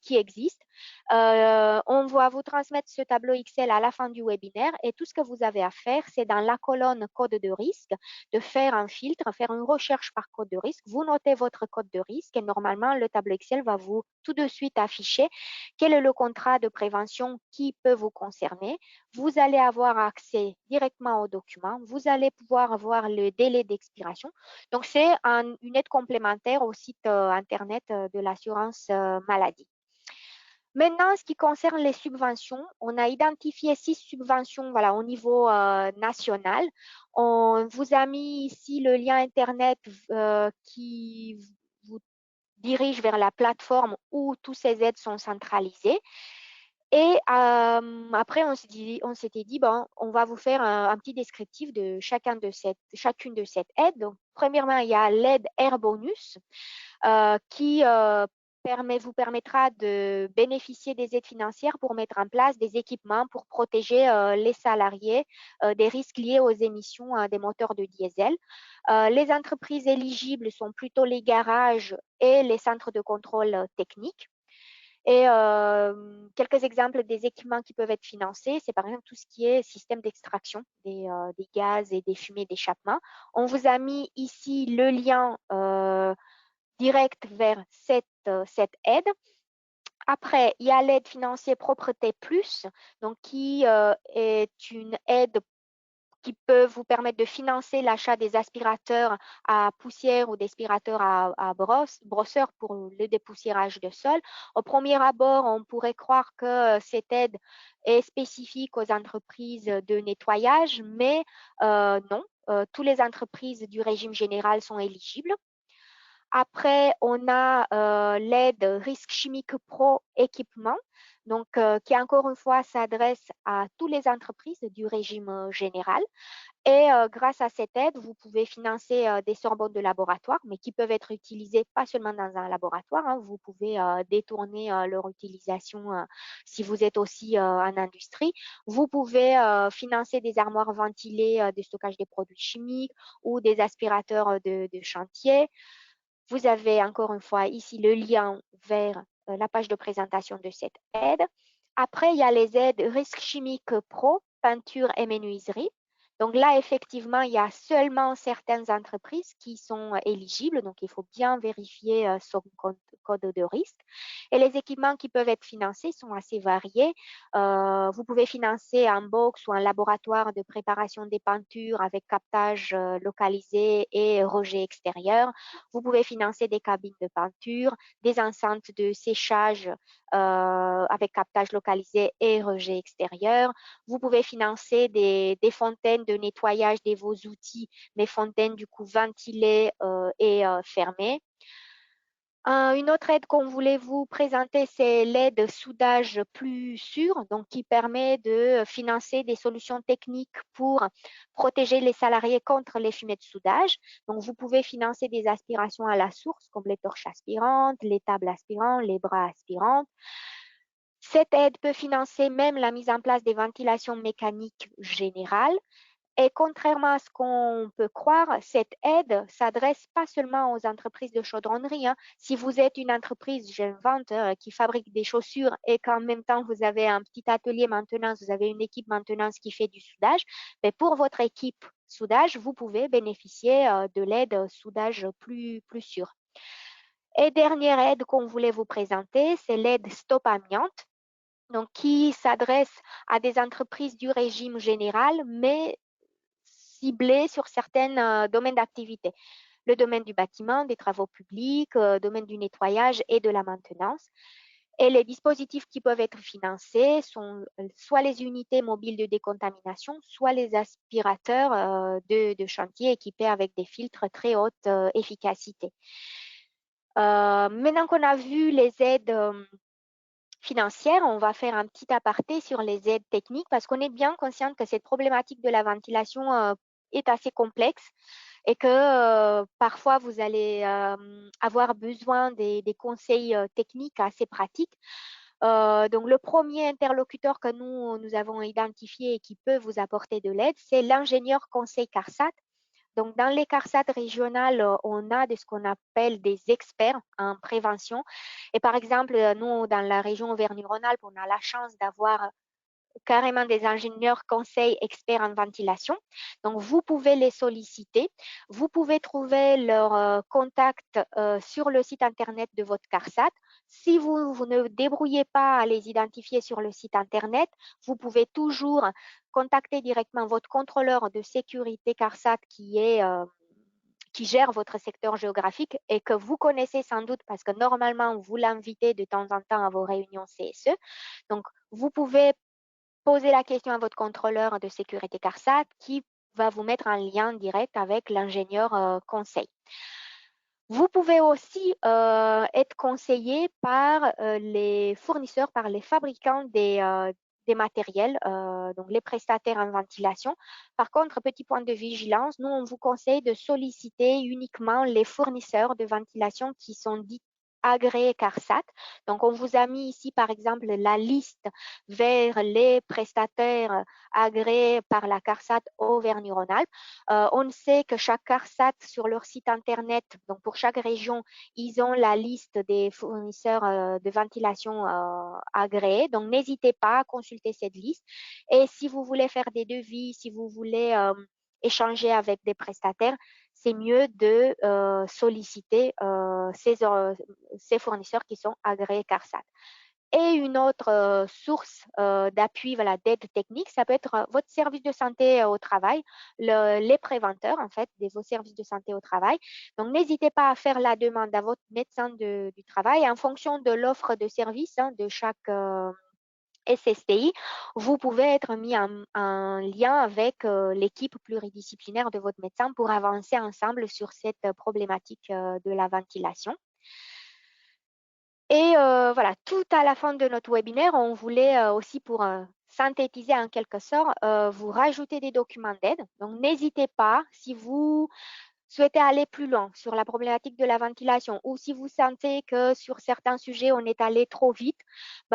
qui existent. On va vous transmettre ce tableau Excel à la fin du webinaire et tout ce que vous avez à faire, c'est dans la colonne code de risque, de faire un filtre, faire une recherche par code de risque. Vous notez votre code de risque et normalement, le tableau Excel va vous tout de suite afficher quel est le contrat de prévention qui peut vous concerner. Vous allez avoir accès directement aux documents. Vous allez pouvoir voir le délai d'expiration. Donc, c'est une aide complémentaire au site internet de l'assurance maladie. Maintenant, ce qui concerne les subventions, on a identifié 6 subventions voilà, au niveau national. On vous a mis ici le lien Internet qui vous dirige vers la plateforme où toutes ces aides sont centralisées. Et après, on s'était dit, bon, on va vous faire un petit descriptif de chacune de ces aides. Donc, premièrement, il y a l'aide Air Bonus qui vous permettra de bénéficier des aides financières pour mettre en place des équipements pour protéger les salariés des risques liés aux émissions des moteurs de diesel. Les entreprises éligibles sont plutôt les garages et les centres de contrôle technique. Et quelques exemples des équipements qui peuvent être financés, c'est par exemple tout ce qui est système d'extraction des gaz et des fumées d'échappement. On vous a mis ici le lien direct vers cette aide. Après, il y a l'aide financière Propreté Plus, donc qui est une aide qui peut vous permettre de financer l'achat des aspirateurs à poussière ou d'aspirateurs à brosseur pour le dépoussiérage de sol. Au premier abord, on pourrait croire que cette aide est spécifique aux entreprises de nettoyage, mais non, toutes les entreprises du régime général sont éligibles. Après, on a l'aide Risque Chimique Pro Équipement, donc qui encore une fois s'adresse à toutes les entreprises du régime général. Et grâce à cette aide, vous pouvez financer des surbots de laboratoire, mais qui peuvent être utilisés pas seulement dans un laboratoire. Hein, vous pouvez détourner leur utilisation si vous êtes aussi en industrie. Vous pouvez financer des armoires ventilées de stockage des produits chimiques ou des aspirateurs de chantier. Vous avez encore une fois ici le lien vers la page de présentation de cette aide. Après, il y a les aides Risque Chimique Pro, peinture et menuiserie. Donc là, effectivement, il y a seulement certaines entreprises qui sont éligibles, donc il faut bien vérifier son code de risque. Et les équipements qui peuvent être financés sont assez variés. Vous pouvez financer un box ou un laboratoire de préparation des peintures avec captage localisé et rejet extérieur. Vous pouvez financer des cabines de peinture, des enceintes de séchage avec captage localisé et rejet extérieur. Vous pouvez financer des fontaines de nettoyage de vos outils, mais fontaines du coup ventilées et fermées. Une autre aide qu'on voulait vous présenter, c'est l'aide soudage plus sûre, donc qui permet de financer des solutions techniques pour protéger les salariés contre les fumées de soudage. Donc, vous pouvez financer des aspirations à la source, comme les torches aspirantes, les tables aspirantes, les bras aspirants. Cette aide peut financer même la mise en place des ventilations mécaniques générales. Et contrairement à ce qu'on peut croire, cette aide s'adresse pas seulement aux entreprises de chaudronnerie. Si vous êtes une entreprise, j'invente, qui fabrique des chaussures et qu'en même temps vous avez un petit atelier maintenance, vous avez une équipe maintenance qui fait du soudage, mais pour votre équipe soudage, vous pouvez bénéficier de l'aide soudage plus sûre. Et dernière aide qu'on voulait vous présenter, c'est l'aide Stop Amiante, donc qui s'adresse à des entreprises du régime général, mais ciblées sur certains domaines d'activité. Le domaine du bâtiment, des travaux publics, domaine du nettoyage et de la maintenance. Et les dispositifs qui peuvent être financés sont soit les unités mobiles de décontamination, soit les aspirateurs de chantier équipés avec des filtres très haute efficacité. Maintenant qu'on a vu les aides financières, on va faire un petit aparté sur les aides techniques parce qu'on est bien conscient que cette problématique de la ventilation est assez complexe et que parfois vous allez avoir besoin des conseils techniques assez pratiques. Donc, le premier interlocuteur que nous avons identifié et qui peut vous apporter de l'aide, c'est l'ingénieur conseil CARSAT. Donc, dans les CARSAT régionales, on a de ce qu'on appelle des experts en prévention. Et par exemple, nous, dans la région Auvergne-Rhône-Alpes, on a la chance d'avoir carrément des ingénieurs conseils experts en ventilation. Donc, vous pouvez les solliciter. Vous pouvez trouver leur contact sur le site Internet de votre CARSAT. Si vous ne débrouillez pas à les identifier sur le site Internet, vous pouvez toujours contacter directement votre contrôleur de sécurité CARSAT qui gère votre secteur géographique et que vous connaissez sans doute parce que normalement, vous l'invitez de temps en temps à vos réunions CSE. Donc, vous pouvez poser la question à votre contrôleur de sécurité CARSAT qui va vous mettre en lien direct avec l'ingénieur conseil. Vous pouvez aussi être conseillé par les fournisseurs, par les fabricants des matériels, donc les prestataires en ventilation. Par contre, petit point de vigilance, nous, on vous conseille de solliciter uniquement les fournisseurs de ventilation qui sont dits agréés CARSAT. Donc, on vous a mis ici, par exemple, la liste vers les prestataires agréés par la CARSAT Auvergne-Rhône-Alpes. On sait que chaque CARSAT, sur leur site Internet, donc pour chaque région, ils ont la liste des fournisseurs de ventilation agréés. Donc, n'hésitez pas à consulter cette liste. Et si vous voulez faire des devis, si vous voulez échanger avec des prestataires, c'est mieux de solliciter ces fournisseurs qui sont agréés CARSAT. Et une autre source d'appui, voilà, d'aide technique, ça peut être votre service de santé au travail, les préventeurs, en fait, de vos services de santé au travail. Donc, n'hésitez pas à faire la demande à votre médecin du travail en fonction de l'offre de service de chaque SSTI, vous pouvez être mis en lien avec l'équipe pluridisciplinaire de votre médecin pour avancer ensemble sur cette problématique de la ventilation. Et voilà, tout à la fin de notre webinaire, on voulait aussi pour synthétiser en quelque sorte, vous rajouter des documents d'aide. Donc, n'hésitez pas, si vous souhaitez aller plus loin sur la problématique de la ventilation ou si vous sentez que sur certains sujets, on est allé trop vite,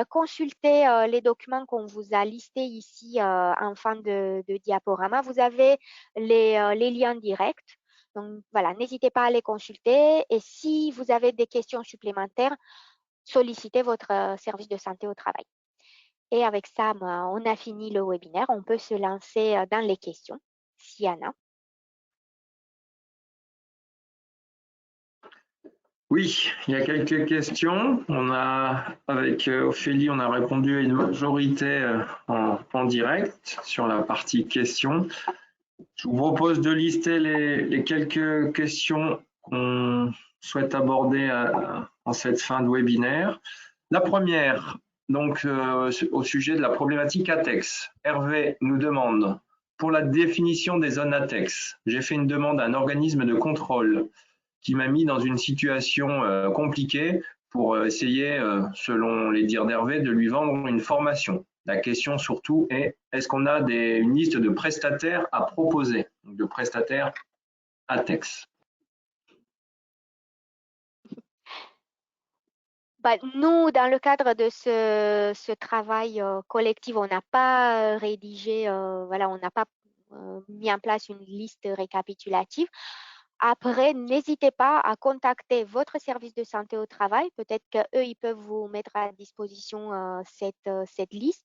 consultez les documents qu'on vous a listés ici en fin de diaporama. Vous avez les liens directs. Donc, voilà, n'hésitez pas à les consulter. Et si vous avez des questions supplémentaires, sollicitez votre service de santé au travail. Et avec ça, on a fini le webinaire. On peut se lancer dans les questions, s'il y en a. Oui, il y a quelques questions. Avec Ophélie, on a répondu à une majorité en direct sur la partie questions. Je vous propose de lister les quelques questions qu'on souhaite aborder en cette fin de webinaire. La première, donc au sujet de la problématique ATEX. Hervé nous demande, pour la définition des zones ATEX, j'ai fait une demande à un organisme de contrôle qui m'a mis dans une situation compliquée pour essayer, selon les dires d'Hervé, de lui vendre une formation. La question surtout est, est-ce qu'on a une liste de prestataires à proposer, de prestataires ATEX? Nous, dans le cadre de ce travail collectif, on n'a pas rédigé, voilà, on n'a pas mis en place une liste récapitulative. Après, n'hésitez pas à contacter votre service de santé au travail. Peut-être qu'eux, ils peuvent vous mettre à disposition cette liste.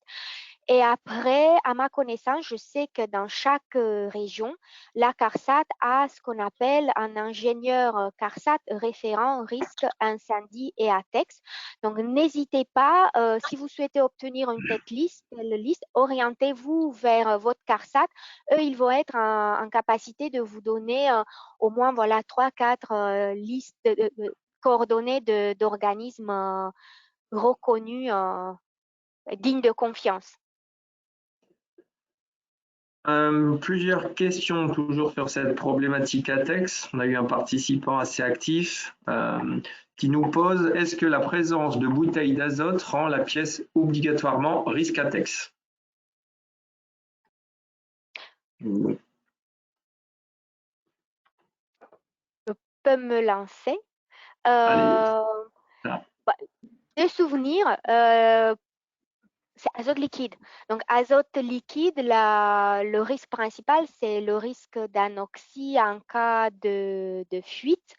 Et après, à ma connaissance, je sais que dans chaque région, la CARSAT a ce qu'on appelle un ingénieur CARSAT référent risque incendie et ATEX. Donc, n'hésitez pas, si vous souhaitez obtenir une telle liste, orientez-vous vers votre CARSAT. Eux, ils vont être en capacité de vous donner au moins 3-4 listes coordonnées d'organismes reconnus, dignes de confiance. Plusieurs questions toujours sur cette problématique ATEX. On a eu un participant assez actif qui nous pose, est-ce que la présence de bouteilles d'azote rend la pièce obligatoirement risque ATEX? Je peux me lancer. De souvenirs, c'est azote liquide. Donc, azote liquide, le risque principal, c'est le risque d'anoxie en cas de fuite.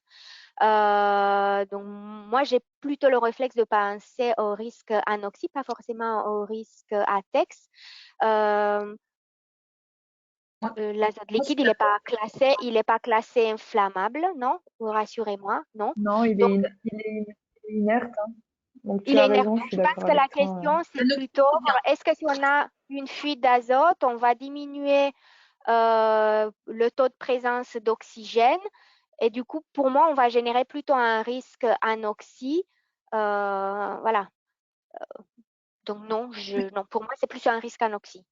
Donc, moi, j'ai plutôt le réflexe de penser au risque anoxie, pas forcément au risque ATEX. L'azote liquide, il n'est pas classé inflammable, non? Rassurez-moi, non? Non, il est inerte. Hein. Donc, tu as raison, je suis pense d'accord que la avec toi. question, c'est plutôt, est-ce que si on a une fuite d'azote, on va diminuer le taux de présence d'oxygène? Et du coup, pour moi, on va générer plutôt un risque anoxie. Voilà. Donc, non, pour moi, c'est plus un risque anoxie.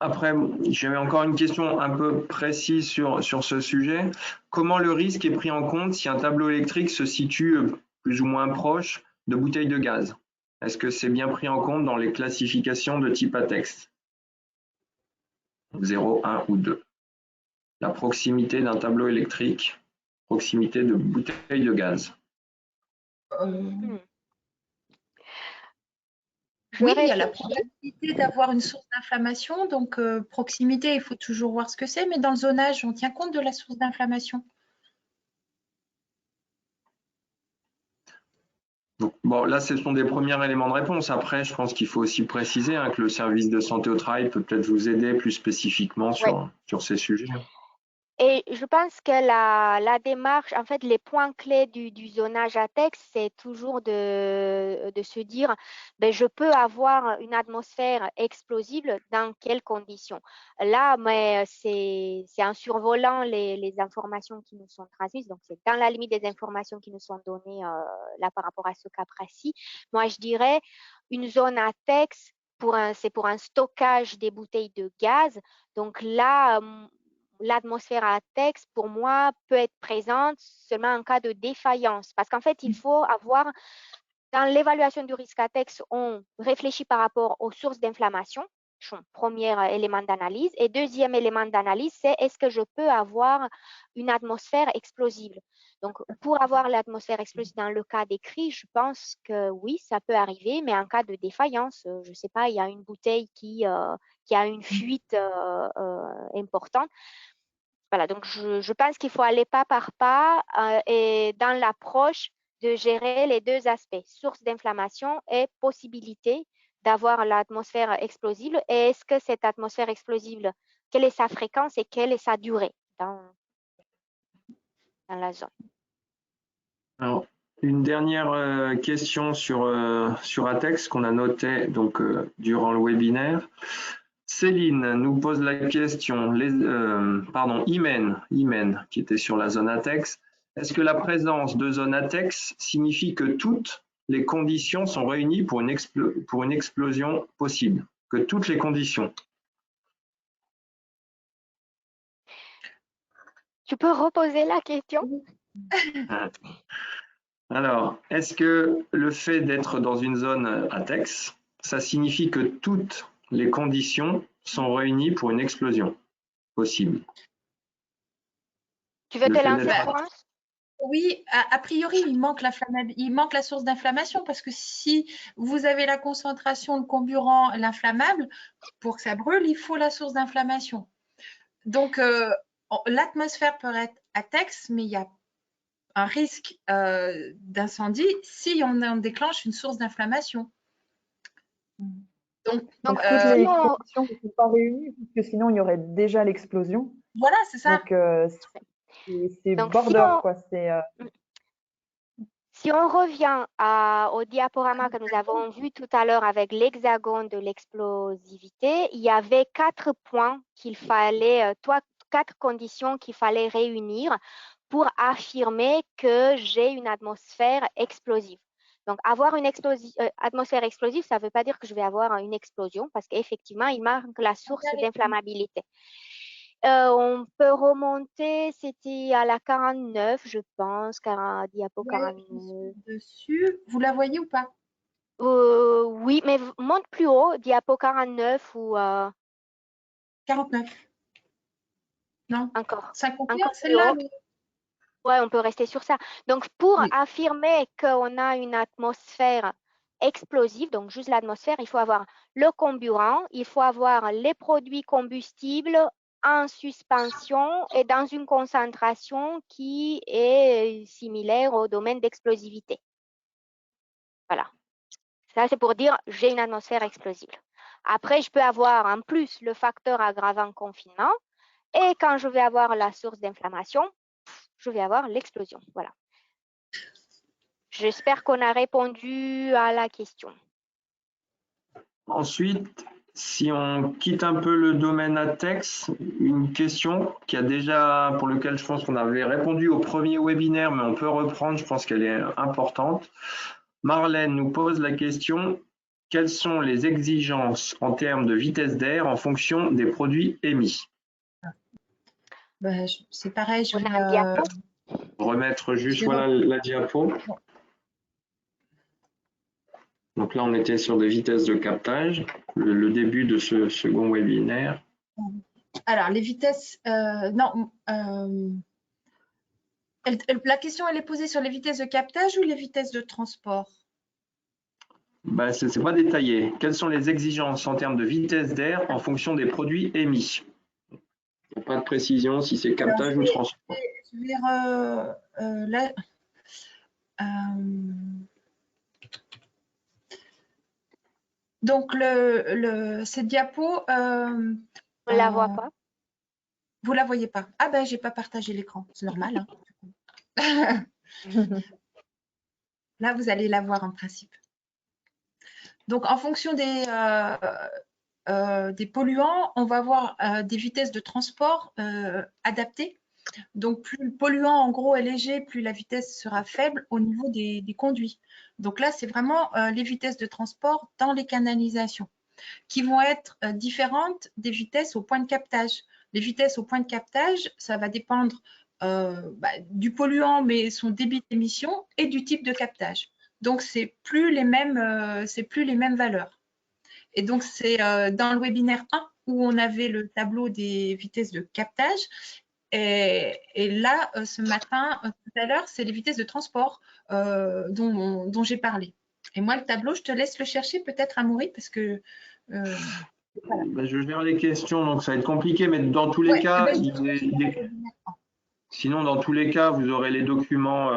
Après, j'avais encore une question un peu précise sur ce sujet. Comment le risque est pris en compte si un tableau électrique se situe plus ou moins proche de bouteilles de gaz? Est-ce que c'est bien pris en compte dans les classifications de type ATEX? 0, 1 ou 2. La proximité d'un tableau électrique, proximité de bouteilles de gaz. Oui, il y a la probabilité d'avoir une source d'inflammation. Donc, proximité, il faut toujours voir ce que c'est. Mais dans le zonage, on tient compte de la source d'inflammation. Donc, bon, là, ce sont des premiers éléments de réponse. Après, je pense qu'il faut aussi préciser que le service de santé au travail peut peut-être vous aider plus spécifiquement sur ces sujets. Et je pense que la démarche, en fait, les points clés du zonage ATEX, c'est toujours de se dire, je peux avoir une atmosphère explosive dans quelles conditions? Là, mais c'est en survolant les informations qui nous sont transmises, donc c'est dans la limite des informations qui nous sont données là par rapport à ce cas précis. Moi, je dirais une zone ATEX, c'est pour un stockage des bouteilles de gaz. Donc là, l'atmosphère ATEX, pour moi, peut être présente seulement en cas de défaillance. Parce qu'en fait, il faut avoir, dans l'évaluation du risque ATEX, on réfléchit par rapport aux sources d'inflammation, premier élément d'analyse. Et deuxième élément d'analyse, c'est est-ce que je peux avoir une atmosphère explosive? Donc, pour avoir l'atmosphère explosive dans le cas décrit, je pense que oui, ça peut arriver, mais en cas de défaillance, je ne sais pas, il y a une bouteille qui a une fuite importante. Voilà, donc je pense qu'il faut aller pas par pas et dans l'approche de gérer les deux aspects, source d'inflammation et possibilité d'avoir l'atmosphère explosive et est-ce que cette atmosphère explosive, quelle est sa fréquence et quelle est sa durée dans la zone. Alors, une dernière question sur ATEX qu'on a noté donc, durant le webinaire. Céline nous pose la question, Imen, qui était sur la zone ATEX. Est-ce que la présence de zone ATEX signifie que toutes les conditions sont réunies pour une explosion possible? Que toutes les conditions? Tu peux reposer la question? Alors, est-ce que le fait d'être dans une zone ATEX, ça signifie que toutes les conditions sont réunies pour une explosion possible? Tu veux te lancer, Florence? Oui, a priori, il manque la source d'inflammation parce que si vous avez la concentration de comburant, l'inflammable, pour que ça brûle, il faut la source d'inflammation. Donc, l'atmosphère peut être ATEX, mais il y a un risque d'incendie si on déclenche une source d'inflammation. Donc toutes les conditions ne sont pas réunies, puisque sinon il y aurait déjà l'explosion. Voilà, c'est ça. Donc c'est border, quoi. Si on revient au diaporama que nous avons vu tout à l'heure avec l'hexagone de l'explosivité, il y avait 4 points qu'il fallait, 4 conditions qu'il fallait réunir pour affirmer que j'ai une atmosphère explosive. Donc, avoir une atmosphère explosive, ça ne veut pas dire que je vais avoir une explosion parce qu'effectivement, il manque la source d'inflammabilité. On peut remonter, c'était à la 49, je pense, diapo 49. Dessus, vous la voyez ou pas? Oui, mais monte plus haut, diapo 49 ou… 49. Non. Encore. 51, celle-là. Ouais, on peut rester sur ça. Donc, pour affirmer qu'on a une atmosphère explosive, donc juste l'atmosphère, il faut avoir le comburant, il faut avoir les produits combustibles en suspension et dans une concentration qui est similaire au domaine d'explosivité. Voilà. Ça, c'est pour dire j'ai une atmosphère explosive. Après, je peux avoir en plus le facteur aggravant confinement et quand je vais avoir la source d'inflammation, je vais avoir l'explosion. Voilà. J'espère qu'on a répondu à la question. Ensuite, si on quitte un peu le domaine ATEX, une question pour laquelle je pense qu'on avait répondu au premier webinaire, mais on peut reprendre, je pense qu'elle est importante. Marlène nous pose la question, quelles sont les exigences en termes de vitesse d'air en fonction des produits émis? C'est pareil, je vais remettre juste la diapo. Donc là, on était sur des vitesses de captage, le début de ce second webinaire. Alors, les vitesses, non. La question, elle est posée sur les vitesses de captage ou les vitesses de transport? Ce n'est pas détaillé. Quelles sont les exigences en termes de vitesse d'air en fonction des produits émis? Il n'y a pas de précision si c'est captage ou transport. Je vais là. Donc, cette diapo… on ne la voit pas. Vous ne la voyez pas? Ah ben, je n'ai pas partagé l'écran, c'est normal. Hein. Là, vous allez la voir en principe. Donc, en fonction des polluants, on va avoir des vitesses de transport adaptées. Donc, plus le polluant, en gros, est léger, plus la vitesse sera faible au niveau des conduits. Donc là, c'est vraiment les vitesses de transport dans les canalisations qui vont être différentes des vitesses au point de captage. Les vitesses au point de captage, ça va dépendre du polluant, mais son débit d'émission et du type de captage. Donc, c'est plus les mêmes valeurs. Et donc, c'est dans le webinaire 1 où on avait le tableau des vitesses de captage. Et là, ce matin, tout à l'heure, c'est les vitesses de transport dont j'ai parlé. Et moi, le tableau, je te laisse le chercher peut-être, Amaury, parce que… je vais vers les questions, donc ça va être compliqué, mais dans tous les cas, Sinon, dans tous les cas, vous aurez les documents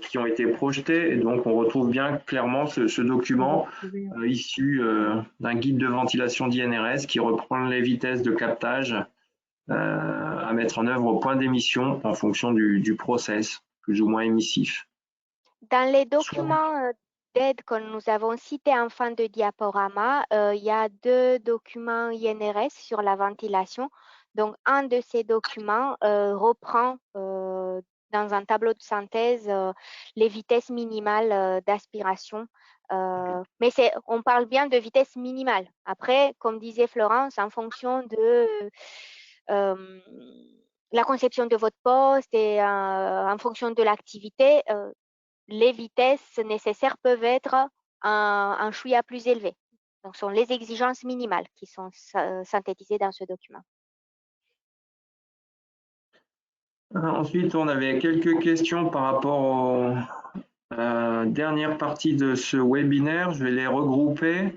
qui ont été projetés. Et donc, on retrouve bien clairement ce document issu d'un guide de ventilation d'INRS qui reprend les vitesses de captage à mettre en œuvre au point d'émission en fonction du process, plus ou moins émissif. Dans les documents d'aide que nous avons cités en fin de diaporama, il y a 2 documents INRS sur la ventilation. Donc, un de ces documents reprend dans un tableau de synthèse les vitesses minimales d'aspiration. Mais on parle bien de vitesse minimale. Après, comme disait Florence, en fonction de la conception de votre poste et en fonction de l'activité, les vitesses nécessaires peuvent être un chouïa plus élevé. Donc, ce sont les exigences minimales qui sont synthétisées dans ce document. Ensuite, on avait quelques questions par rapport à la dernière partie de ce webinaire. Je vais les regrouper.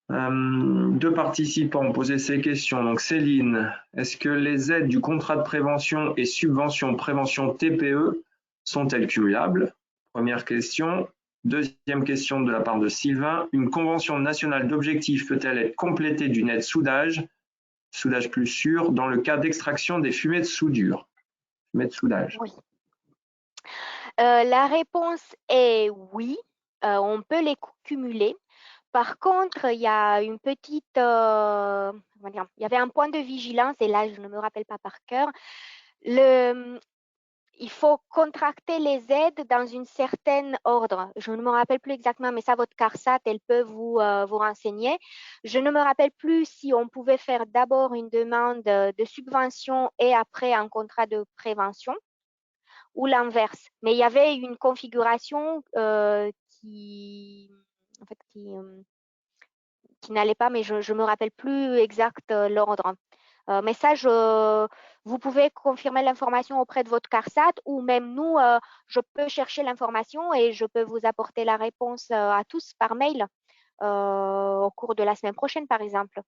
2 participants ont posé ces questions. Donc, Céline, est-ce que les aides du contrat de prévention et subvention prévention TPE sont-elles cumulables? Première question. Deuxième question de la part de Sylvain. Une convention nationale d'objectifs peut-elle être complétée d'une aide soudage plus sûr, dans le cas d'extraction des fumées de soudure? Fumées de soudage. Oui. La réponse est oui. On peut les cumuler. Par contre, il y a une petite, comment dire, il y avait un point de vigilance, et là, je ne me rappelle pas par cœur. Il faut contracter les aides dans une certaine ordre. Je ne me rappelle plus exactement, mais ça, votre CARSAT, elle peut vous renseigner. Je ne me rappelle plus si on pouvait faire d'abord une demande de subvention et après un contrat de prévention, ou l'inverse. Mais il y avait une configuration qui n'allait pas, mais je ne me rappelle plus exact l'ordre. Mais ça, vous pouvez confirmer l'information auprès de votre CARSAT, ou même nous, je peux chercher l'information et je peux vous apporter la réponse à tous par mail au cours de la semaine prochaine, par exemple.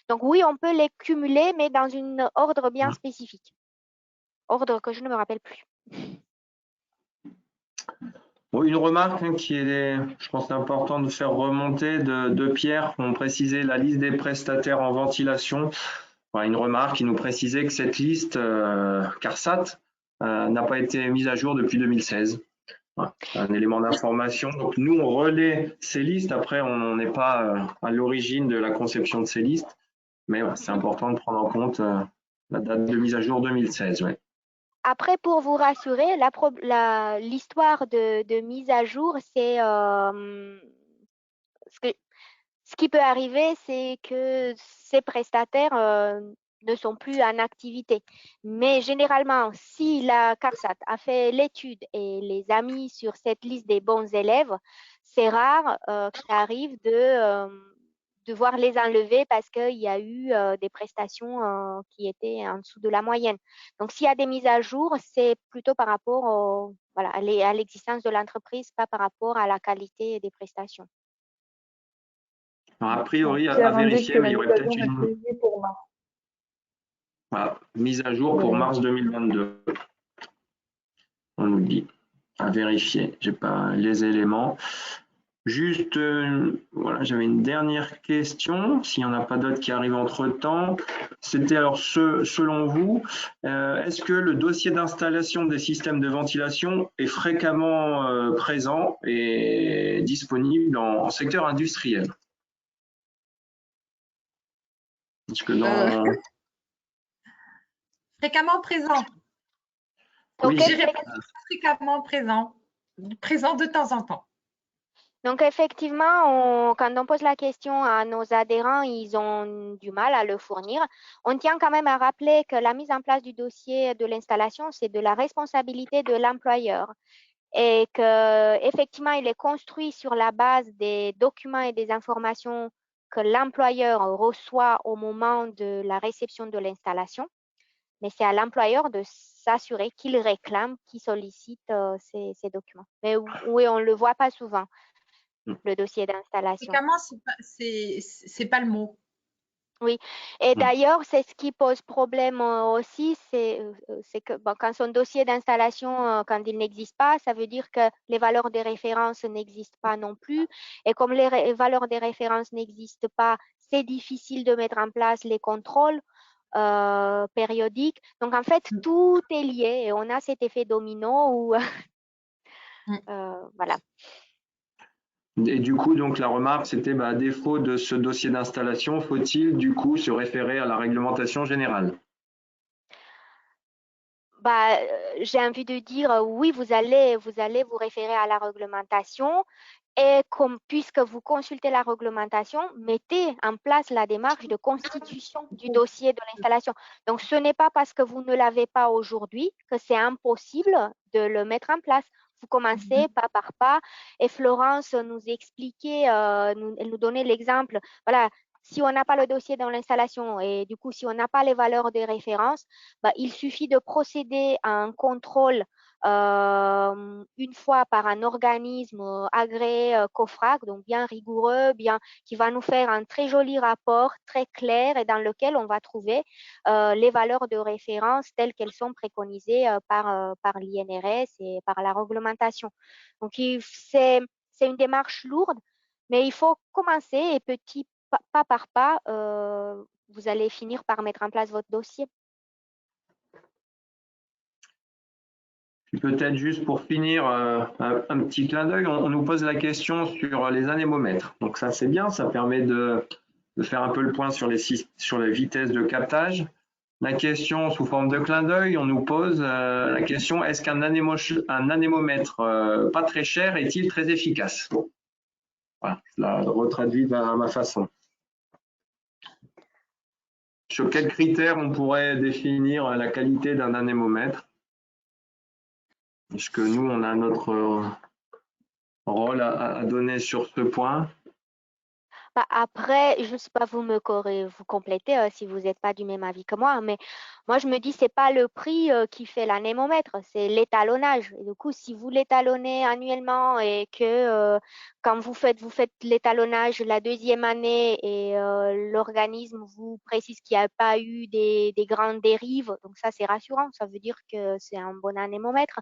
Donc oui, on peut les cumuler, mais dans un ordre bien spécifique. Ordre que je ne me rappelle plus. Bon, une remarque qui est, je pense, important de faire remonter de Pierre, on précisait la liste des prestataires en ventilation. Une remarque qui nous précisait que cette liste CARSAT n'a pas été mise à jour depuis 2016. Voilà, un élément d'information. Donc nous, on relaie ces listes. Après, on n'est pas à l'origine de la conception de ces listes. Mais ouais, c'est important de prendre en compte la date de mise à jour 2016. Ouais. Après, pour vous rassurer, l'histoire de mise à jour, c'est ce qui peut arriver, c'est que ces prestataires ne sont plus en activité. Mais généralement, si la CARSAT a fait l'étude et les a mis sur cette liste des bons élèves, c'est rare que ça arrive de devoir les enlever parce qu'il y a eu des prestations qui étaient en dessous de la moyenne. Donc, s'il y a des mises à jour, c'est plutôt par rapport à l'existence de l'entreprise, pas par rapport à la qualité des prestations. Alors, a priori, Pierre à vérifier, mais il y aurait peut-être une mise à jour pour mars 2022. On nous dit à vérifier. J'ai pas les éléments. Juste, voilà, j'avais une dernière question, s'il n'y en a pas d'autres qui arrivent entre-temps. C'était alors, selon vous, est-ce que le dossier d'installation des systèmes de ventilation est fréquemment présent et disponible en secteur industriel? Parce que dans... Fréquemment présent. Oui. Je dirais pas fréquemment présent. Présent de temps en temps. Donc, effectivement, quand on pose la question à nos adhérents, ils ont du mal à le fournir. On tient quand même à rappeler que la mise en place du dossier de l'installation, c'est de la responsabilité de l'employeur et qu'effectivement, il est construit sur la base des documents et des informations que l'employeur reçoit au moment de la réception de l'installation. Mais c'est à l'employeur de s'assurer qu'il réclame, qu'il sollicite ces documents. Mais oui, on ne le voit pas souvent, le dossier d'installation. Fréquemment, c'est pas le mot. Oui, et d'ailleurs, c'est ce qui pose problème aussi, c'est que bon, quand son dossier d'installation, quand il n'existe pas, ça veut dire que les valeurs de référence n'existent pas non plus. Et comme les valeurs de référence n'existent pas, c'est difficile de mettre en place les contrôles périodiques. Donc, en fait, tout est lié et on a cet effet domino où, voilà. Et du coup, donc la remarque, c'était à défaut de ce dossier d'installation, faut-il du coup se référer à la réglementation générale? J'ai envie de dire oui, vous allez vous référer à la réglementation et puisque vous consultez la réglementation, mettez en place la démarche de constitution du dossier de l'installation. Donc, ce n'est pas parce que vous ne l'avez pas aujourd'hui que c'est impossible de le mettre en place. Vous commencez pas par pas. Et Florence nous expliquait, elle nous donnait l'exemple. Voilà, si on n'a pas le dossier dans l'installation et du coup, si on n'a pas les valeurs de référence, il suffit de procéder à un contrôle une fois par un organisme agréé COFRAC, donc bien rigoureux, qui va nous faire un très joli rapport, très clair et dans lequel on va trouver les valeurs de référence telles qu'elles sont préconisées par l'INRS et par la réglementation. Donc, c'est une démarche lourde, mais il faut commencer et pas par pas, vous allez finir par mettre en place votre dossier. Peut-être juste pour finir, un petit clin d'œil, on nous pose la question sur les anémomètres. Donc ça c'est bien, ça permet de faire un peu le point sur les vitesses de captage. La question sous forme de clin d'œil, on nous pose la question, est-ce qu'un anémomètre pas très cher est-il très efficace? Voilà, je la retraduis à ma façon. Sur quels critères on pourrait définir la qualité d'un anémomètre? Est-ce que nous, on a notre rôle à donner sur ce point? Après, je ne sais pas, vous complétez si vous n'êtes pas du même avis que moi, mais moi je me dis c'est pas le prix qui fait l'anémomètre, c'est l'étalonnage. Et du coup, si vous l'étalonnez annuellement et que quand vous faites l'étalonnage la deuxième année et l'organisme vous précise qu'il n'y a pas eu des grandes dérives, donc ça c'est rassurant, ça veut dire que c'est un bon anémomètre.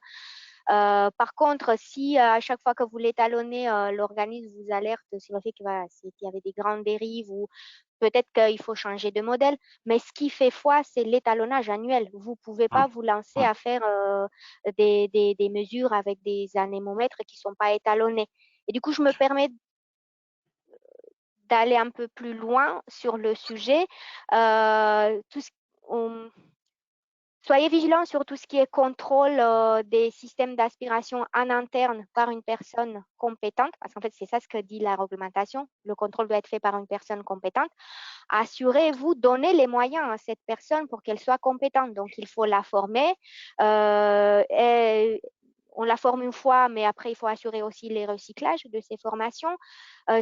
Par contre, si à chaque fois que vous l'étalonnez, l'organisme vous alerte sur le fait qu'il y avait des grandes dérives ou peut-être qu'il faut changer de modèle, mais ce qui fait foi, c'est l'étalonnage annuel. Vous ne pouvez pas vous lancer à faire des mesures avec des anémomètres qui ne sont pas étalonnés. Et du coup, je me permets d'aller un peu plus loin sur le sujet. Soyez vigilants sur tout ce qui est contrôle des systèmes d'aspiration en interne par une personne compétente, parce qu'en fait, c'est ça ce que dit la réglementation. Le contrôle doit être fait par une personne compétente. Assurez-vous, donnez les moyens à cette personne pour qu'elle soit compétente. Donc, il faut la former. On la forme une fois, mais après, il faut assurer aussi les recyclages de ces formations.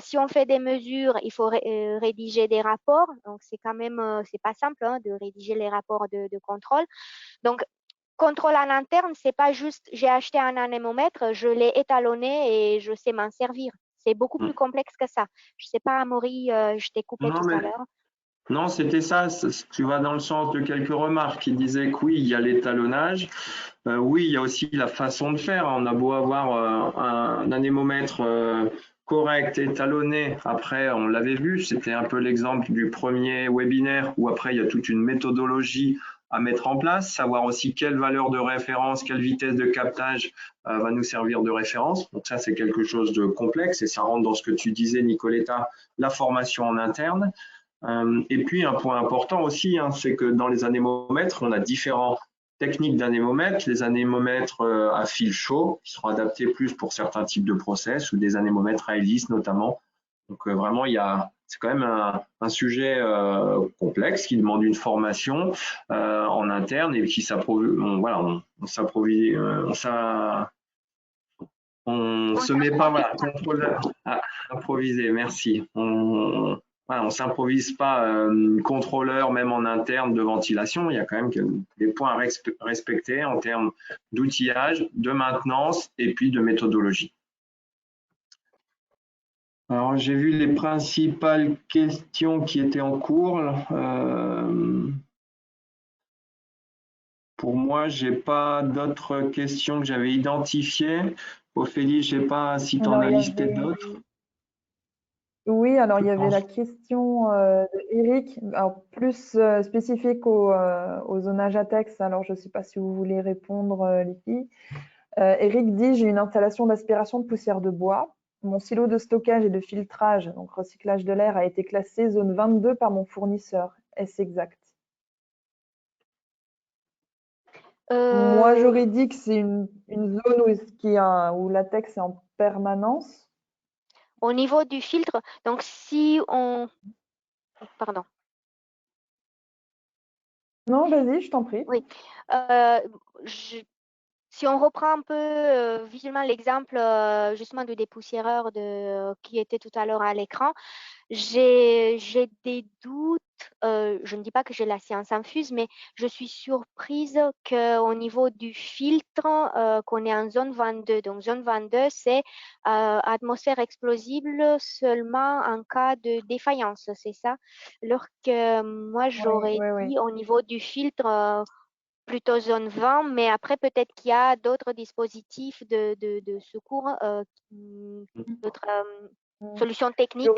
Si on fait des mesures, il faut rédiger des rapports. Donc, c'est quand même, c'est pas simple de rédiger les rapports de contrôle. Donc, contrôle en interne, c'est pas juste j'ai acheté un anémomètre, je l'ai étalonné et je sais m'en servir. C'est beaucoup plus complexe que ça. Je sais pas, Amaury, je t'ai coupé tout à l'heure. Non, c'était ça. Tu vas dans le sens de quelques remarques qui disaient que oui, il y a l'étalonnage. Oui, il y a aussi la façon de faire. On a beau avoir un anémomètre correct, étalonné. Après, on l'avait vu, c'était un peu l'exemple du premier webinaire où après, il y a toute une méthodologie à mettre en place, savoir aussi quelle valeur de référence, quelle vitesse de captage va nous servir de référence. Donc ça, c'est quelque chose de complexe et ça rentre dans ce que tu disais, Nicoletta, la formation en interne. Et puis, un point important aussi, c'est que dans les anémomètres, on a différents techniques d'anémomètres, les anémomètres à fil chaud, qui seront adaptés plus pour certains types de process, ou des anémomètres à hélice notamment. Donc vraiment, c'est quand même un sujet complexe qui demande une formation en interne et qui on se met pas contrôleur à improviser. Merci. On s'improvise pas contrôleur même en interne de ventilation. Il y a quand même des points à respecter en termes d'outillage, de maintenance et puis de méthodologie. Alors, j'ai vu les principales questions qui étaient en cours. Pour moi, j'ai pas d'autres questions que j'avais identifiées. Ophélie, je sais pas si tu en as listé d'autres. Oui, alors il y Je avait pense. la question d'Eric, alors plus spécifique au zonage ATEX. Alors, je ne sais pas si vous voulez répondre, les filles. Eric dit, j'ai une installation d'aspiration de poussière de bois. Mon silo de stockage et de filtrage, donc recyclage de l'air, a été classé zone 22 par mon fournisseur. Est-ce exact? Moi, j'aurais dit que c'est une zone où l'atex est en permanence. Au niveau du filtre, donc si on... Pardon. Non, vas-y, je t'en prie. Oui. Si on reprend un peu visuellement l'exemple justement du dépoussiéreur qui était tout à l'heure à l'écran, j'ai des doutes. Je ne dis pas que j'ai la science infuse, mais je suis surprise qu'au niveau du filtre, qu'on est en zone 22. Donc, zone 22, c'est atmosphère explosible seulement en cas de défaillance, c'est ça? Alors que moi, j'aurais Oui. dit au niveau du filtre, plutôt zone 20, mais après, peut-être qu'il y a d'autres dispositifs de secours, d'autres solutions techniques.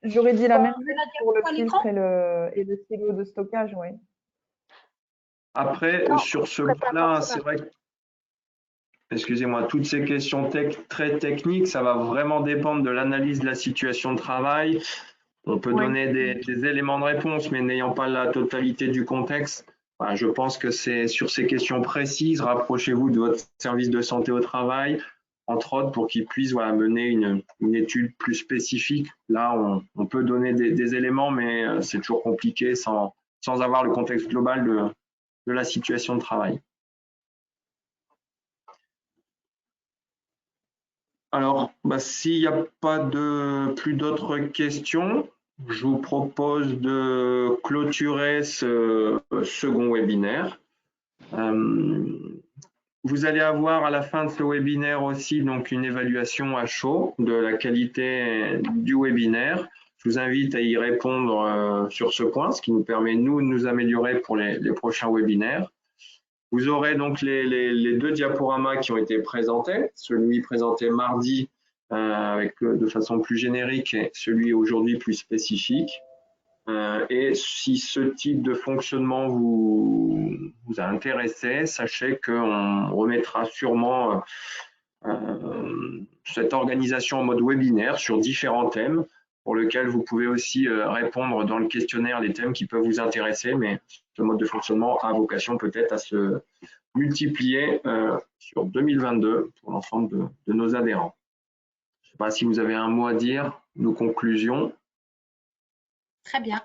J'aurais dit la même On veut chose la dire pour le à l'écran? filtre et le silo de stockage, oui. Après, Non, sur ce on peut pas point-là, forcément. c'est vrai que, excusez-moi, toutes ces questions très techniques, ça va vraiment dépendre de l'analyse de la situation de travail. On peut Oui. donner des éléments de réponse, mais n'ayant pas la totalité du contexte, voilà, je pense que c'est sur ces questions précises, rapprochez-vous de votre service de santé au travail, entre autres, pour qu'ils puissent mener une étude plus spécifique. Là, on peut donner des éléments, mais c'est toujours compliqué sans avoir le contexte global de la situation de travail. Alors, s'il n'y a pas plus d'autres questions, je vous propose de clôturer ce second webinaire. Vous allez avoir à la fin de ce webinaire aussi donc une évaluation à chaud de la qualité du webinaire. Je vous invite à y répondre sur ce point, ce qui nous permet, nous, de nous améliorer pour les prochains webinaires. Vous aurez donc les deux diaporamas qui ont été présentés, celui présenté mardi de façon plus générique et celui aujourd'hui plus spécifique. Et si ce type de fonctionnement vous a intéressé, sachez qu'on remettra sûrement cette organisation en mode webinaire sur différents thèmes pour lesquels vous pouvez aussi répondre dans le questionnaire les thèmes qui peuvent vous intéresser, mais ce mode de fonctionnement a vocation peut-être à se multiplier sur 2022 pour l'ensemble de nos adhérents. Je ne sais pas si vous avez un mot à dire, nos conclusions. Très bien.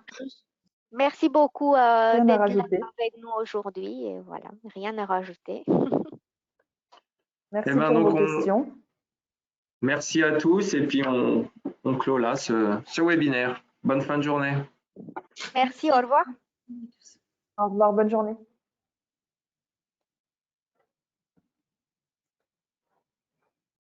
Merci beaucoup Rien à d'être là rajouter. avec nous aujourd'hui. Et voilà, rien à rajouter. Merci Eh ben, pour donc vos questions. Merci à tous et puis on clôt là ce webinaire. Bonne fin de journée. Merci, au revoir. Au revoir, bonne journée.